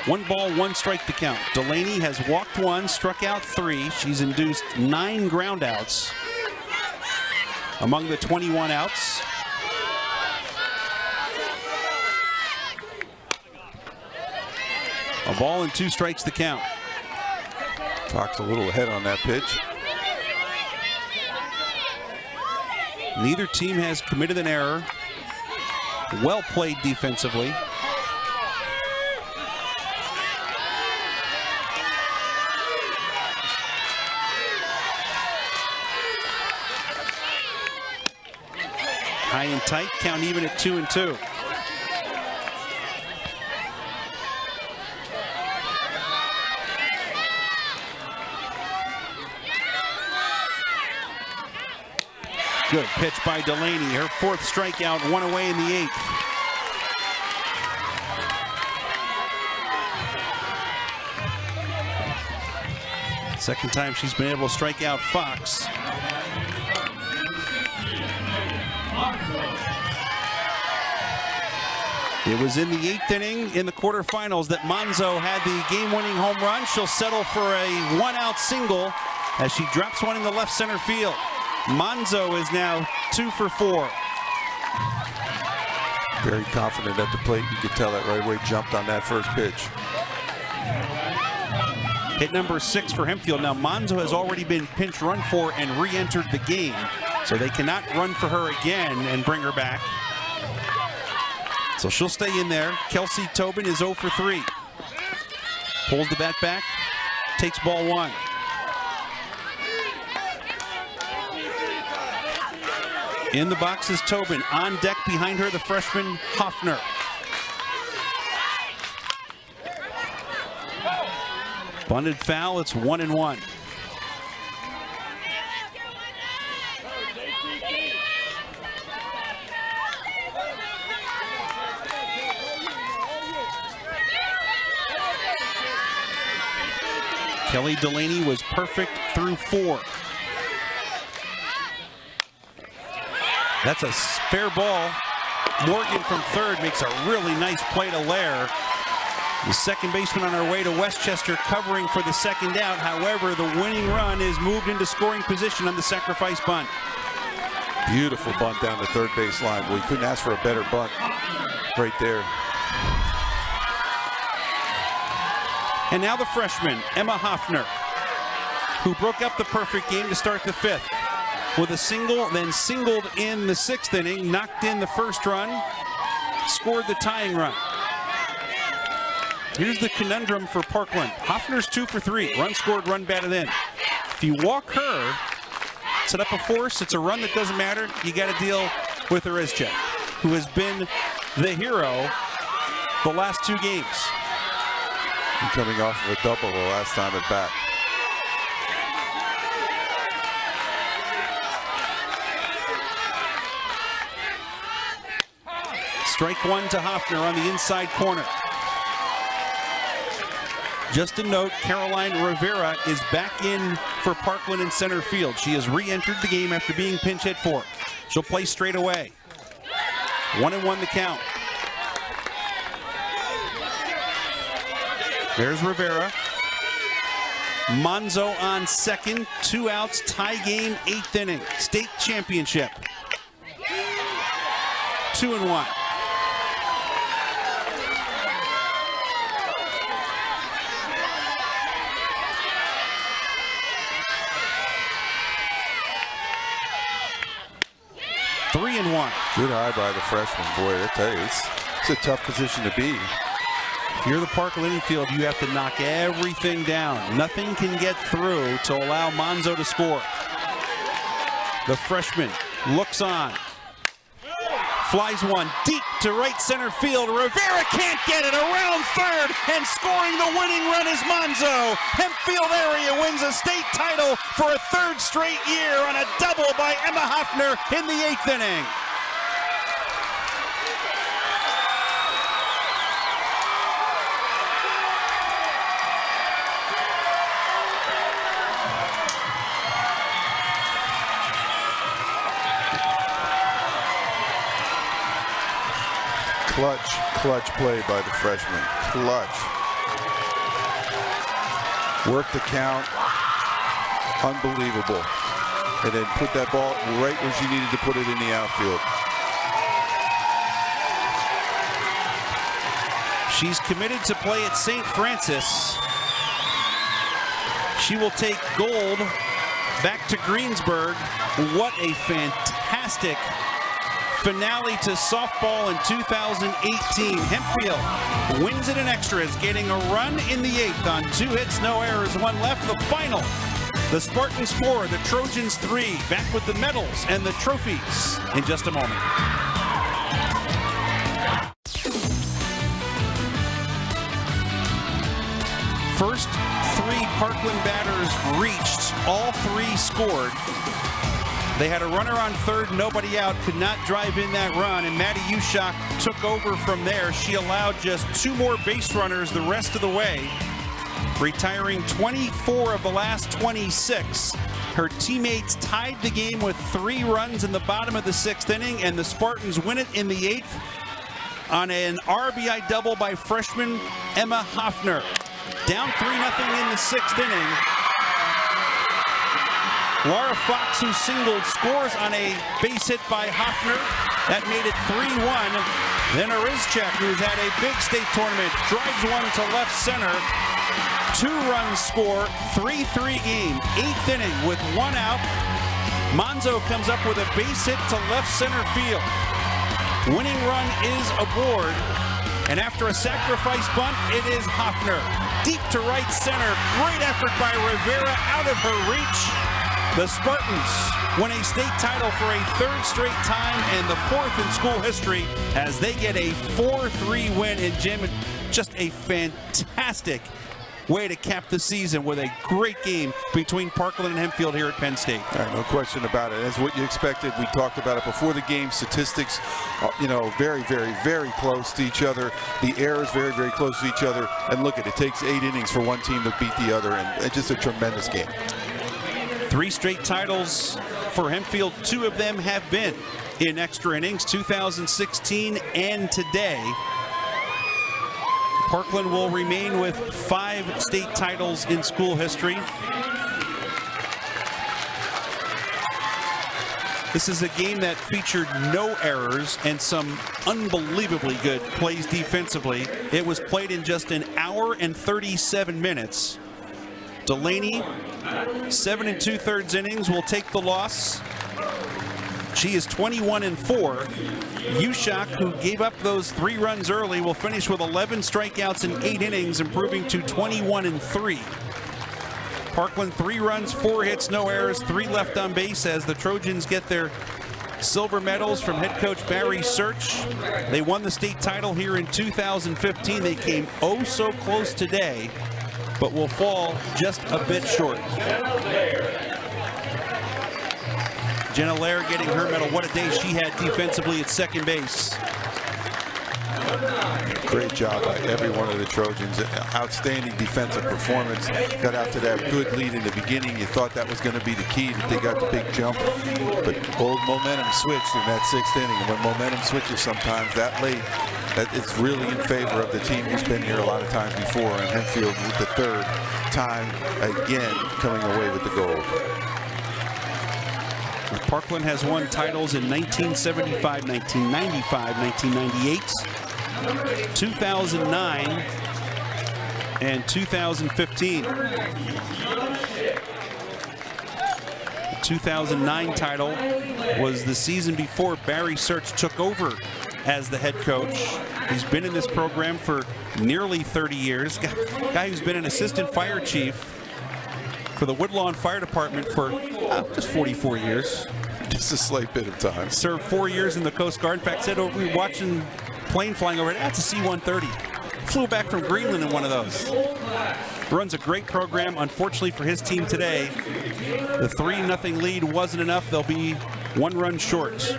1 ball, 1 strike the count. Delaney has walked 1, struck out 3. She's induced 9 ground outs among the 21 outs. A ball and 2 strikes the count. Fox a little ahead on that pitch. Neither team has committed an error. Well played defensively. High and tight, count even at 2-2. Good pitch by Delaney. Her 4th strikeout, 1 away in the 8th. Second time she's been able to strike out Fox. It was in the 8th inning in the quarterfinals that Monzo had the game-winning home run. She'll settle for a 1-out single as she drops one in the left center field. Monzo is now 2 for 4. Very confident at the plate. You could tell that right away. Jumped on that first pitch. Hit number 6 for Hempfield. Now Monzo has already been pinch run for and re-entered the game, so they cannot run for her again and bring her back. So she'll stay in there. Kelsey Tobin is 0 for 3. Pulls the bat back, takes ball 1. In the box is Tobin. On deck behind her, the freshman Hoffner. Bunted foul, it's 1-1. Kelly Delaney was perfect through 4. That's a fair ball. Morgan from third makes a really nice play to Lair. The second baseman on her way to Westchester covering for the second out. However, the winning run is moved into scoring position on the sacrifice bunt. Beautiful bunt down the third base line. Well, you couldn't ask for a better bunt right there. And now the freshman, Emma Hoffner, who broke up the perfect game to start the 5th. With a single, then singled in the 6th inning, knocked in the first run, scored the tying run. Here's the conundrum for Parkland. Hoffner's 2 for 3. Run scored, run batted in. If you walk her, set up a force, it's a run that doesn't matter. You got to deal with Erezcheck, who has been the hero the last 2 games. And coming off of a double the last time at bat. Strike 1 to Hoffner on the inside corner. Just a note, Caroline Rivera is back in for Parkland in center field. She has re-entered the game after being pinch hit for. She'll play straight away. 1-1 the count. There's Rivera. Monzo on second. 2 outs, tie game, 8th inning. State championship. 2-1. Good eye by the freshman. Boy, I tell you, it's a tough position to be. If you're the Parkland infield, you have to knock everything down. Nothing can get through to allow Monzo to score. The freshman looks on. Flies one deep to right center field. Rivera can't get it. Around third, and scoring the winning run is Monzo. Hempfield area wins a state title for a 3rd straight year on a double by Emma Hoffner in the 8th inning. Clutch play by the freshman. Clutch. worked the count, unbelievable, and then put that ball right where she needed to put it in the outfield. She's committed to play at St. Francis. She will take gold back to Greensburg. What a fantastic finale to softball in 2018. Hempfield wins it in extras, getting a run in the 8th on 2 hits, no errors, 1 left. The final, the Spartans 4, the Trojans 3. Back with the medals and the trophies in just a moment. First 3 Parkland batters reached, all 3 scored. They had a runner on third, nobody out, could not drive in that run, and Maddie Ushak took over from there. She allowed just 2 more base runners the rest of the way, retiring 24 of the last 26. Her teammates tied the game with 3 runs in the bottom of the 6th inning, and the Spartans win it in the 8th on an RBI double by freshman Emma Hoffner. Down 3-0 in the 6th inning. Laura Fox, who singled, scores on a base hit by Hoffner. That made it 3-1. Then Arizchak, who's had a big state tournament, drives one to left center. 2 runs score, 3-3 game. 8th inning with 1 out. Monzo comes up with a base hit to left center field. Winning run is aboard. And after a sacrifice bunt, it is Hoffner. Deep to right center. Great effort by Rivera, out of her reach. The Spartans win a state title for a 3rd straight time and the 4th in school history as they get a 4-3 win in gym. Just a fantastic way to cap the season with a great game between Parkland and Hempfield here at Penn State. No question about it. That's what you expected. We talked about it before the game. Statistics, very, very, very close to each other. The errors very, very close to each other. And look, it takes 8 innings for one team to beat the other, and it's just a tremendous game. 3 straight titles for Hempfield. 2 of them have been in extra innings, 2016 and today. Parkland will remain with 5 state titles in school history. This is a game that featured no errors and some unbelievably good plays defensively. It was played in just 1 hour and 37 minutes. Delaney, 7 2/3 innings, will take the loss. She is 21-4. Ushak, who gave up those 3 runs early, will finish with 11 strikeouts in 8 innings, improving to 21-3. Parkland 3 runs, 4 hits, no errors, 3 left on base as the Trojans get their silver medals from head coach Barry Search. They won the state title here in 2015. They came oh so close today, but will fall just a bit short. Jenna Lair getting her medal. What a day she had defensively at second base. Great job by every one of the Trojans. Outstanding defensive performance. Got out to that good lead in the beginning. You thought that was going to be the key, that they got the big jump. But old momentum switched in that 6th inning. And when momentum switches sometimes that late, that it's really in favor of the team who's been here a lot of times before. And Hempfield with the 3rd time again coming away with the gold. Parkland has won titles in 1975, 1995, 1998, 2009, and 2015. The 2009 title was the season before Barry Search took over as the head coach. He's been in this program for nearly 30 years. Guy who's been an assistant fire chief for the Woodlawn Fire Department for just 44 years. Just a slight bit of time. Served 4 years in the Coast Guard. In fact, said we were watching plane flying over. That's a C-130. Flew back from Greenland in one of those. Runs a great program. Unfortunately for his team today, the 3-0 lead wasn't enough. They'll be 1 run short.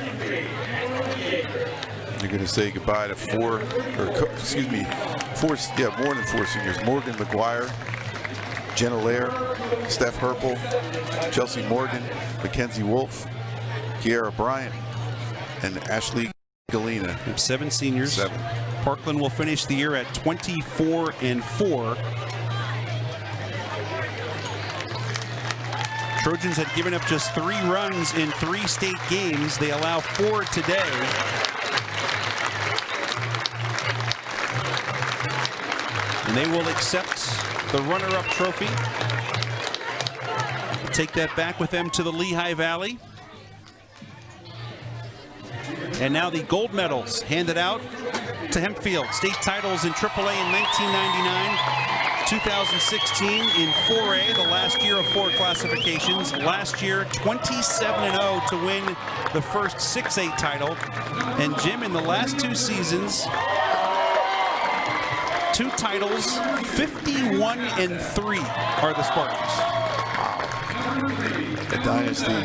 You're going to say goodbye to more than 4 seniors. Morgan McGuire, Jenna Lair, Steph Herpel, Chelsea Morgan, Mackenzie Wolf, Kiara Bryant, and Ashley Galena. 7 seniors. 7. Parkland will finish the year at 24-4. Trojans had given up just 3 runs in 3 state games. They allow 4 today. And they will accept the runner-up trophy. Take that back with them to the Lehigh Valley. And now the gold medals handed out to Hempfield. State titles in AAA in 1999. 2016 in 4A, the last year of 4 classifications. Last year, 27-0 to win the first 6A title. And Jim, in the last 2 seasons, 2 titles, 51-3 are the Spartans. A dynasty,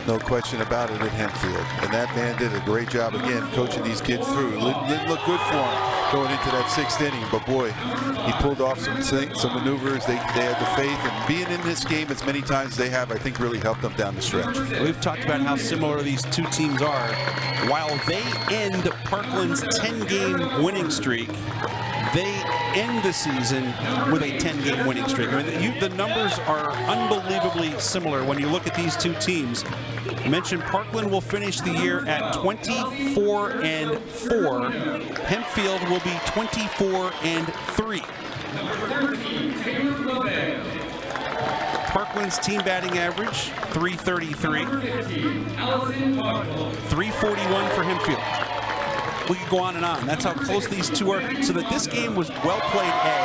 no question about it, at Hempfield. And that man did a great job, again, coaching these kids through. It didn't look good for him going into that 6th inning, but boy, he pulled off some maneuvers. They had the faith, and being in this game as many times as they have, I think really helped them down the stretch. We've talked about how similar these 2 teams are. While they end Parkland's 10-game winning streak, they end the season with a 10-game winning streak. I mean, the numbers are unbelievably similar when you look at these 2 teams. I mentioned Parkland will finish the year at 24-4. Hempfield will be 24-3. Parkland's team batting average, 333. 341 for Hempfield. We could go on and on. That's how close these 2 are. So that this game was well played, A,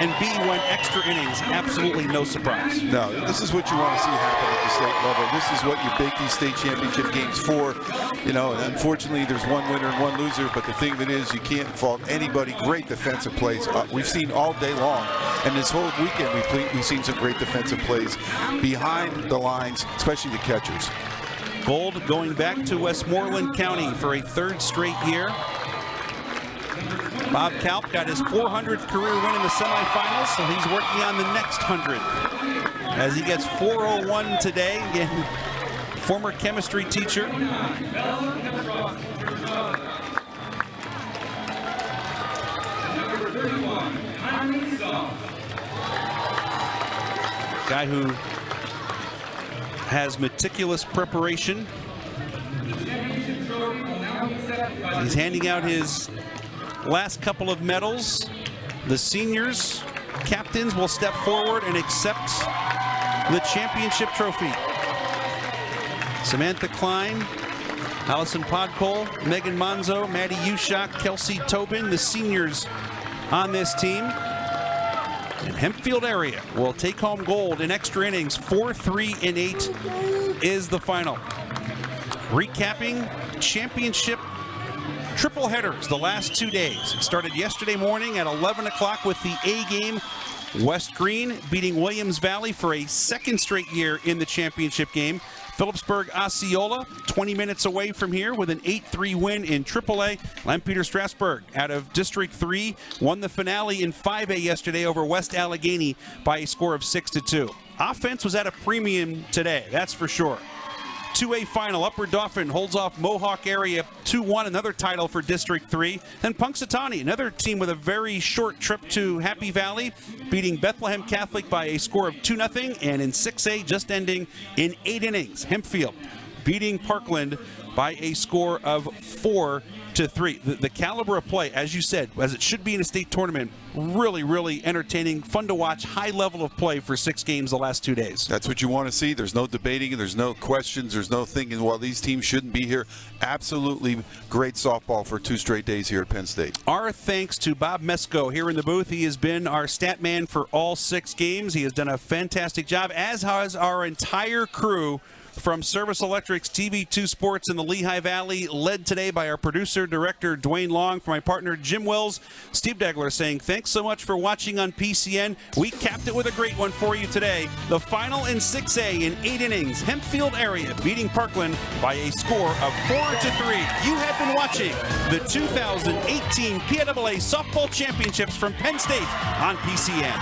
and B, went extra innings. Absolutely no surprise. No, this is what you want to see happen at the state level. This is what you bake these state championship games for. You know, and unfortunately, there's 1 winner and 1 loser, but the thing of it is, you can't fault anybody. Great defensive plays. We've seen all day long, and this whole weekend we've seen some great defensive plays behind the lines, especially the catchers. Gold going back to Westmoreland County for a 3rd straight year. Bob Kalp got his 400th career win in the semifinals, so he's working on the next 100. As he gets 401 today, again, former chemistry teacher. Guy who has meticulous preparation. He's handing out his last couple of medals. The seniors, captains, will step forward and accept the championship trophy. Samantha Klein, Allison Podkol, Megan Monzo, Maddie Ushak, Kelsey Tobin, the seniors on this team. And Hempfield area will take home gold in extra innings. 4-3-8 is the final. Recapping championship triple headers the last 2 days. It started yesterday morning at 11 o'clock with the A game. West Green beating Williams Valley for a 2nd straight year in the championship game. Phillipsburg Osceola, 20 minutes away from here with an 8-3 win in AAA. Lampeter Strasburg out of District 3 won the finale in 5A yesterday over West Allegheny by a score of 6-2. Offense was at a premium today, that's for sure. 2A final, Upper Dauphin holds off Mohawk area 2-1, another title for District 3. Then Punxsutawney, another team with a very short trip to Happy Valley, beating Bethlehem Catholic by a score of 2-0. And in 6A, just ending in 8 innings, Hempfield beating Parkland by a score of 4-3. The caliber of play, as you said, as it should be in a state tournament, really, really entertaining, fun to watch, high level of play for 6 games the last 2 days. That's what you want to see. There's no debating, there's no questions, there's no thinking, well, these teams shouldn't be here. Absolutely great softball for 2 straight days here at Penn State. Our thanks to Bob Mesko here in the booth. He has been our stat man for all 6 games. He has done a fantastic job, as has our entire crew from Service Electric's TV2 Sports in the Lehigh Valley, led today by our producer, director, Dwayne Long. For my partner, Jim Wills, Steve Degler saying thanks so much for watching on PCN. We capped it with a great one for you today. The final in 6A in 8 innings, Hempfield area beating Parkland by a score of 4-3. You have been watching the 2018 PIAA Softball Championships from Penn State on PCN.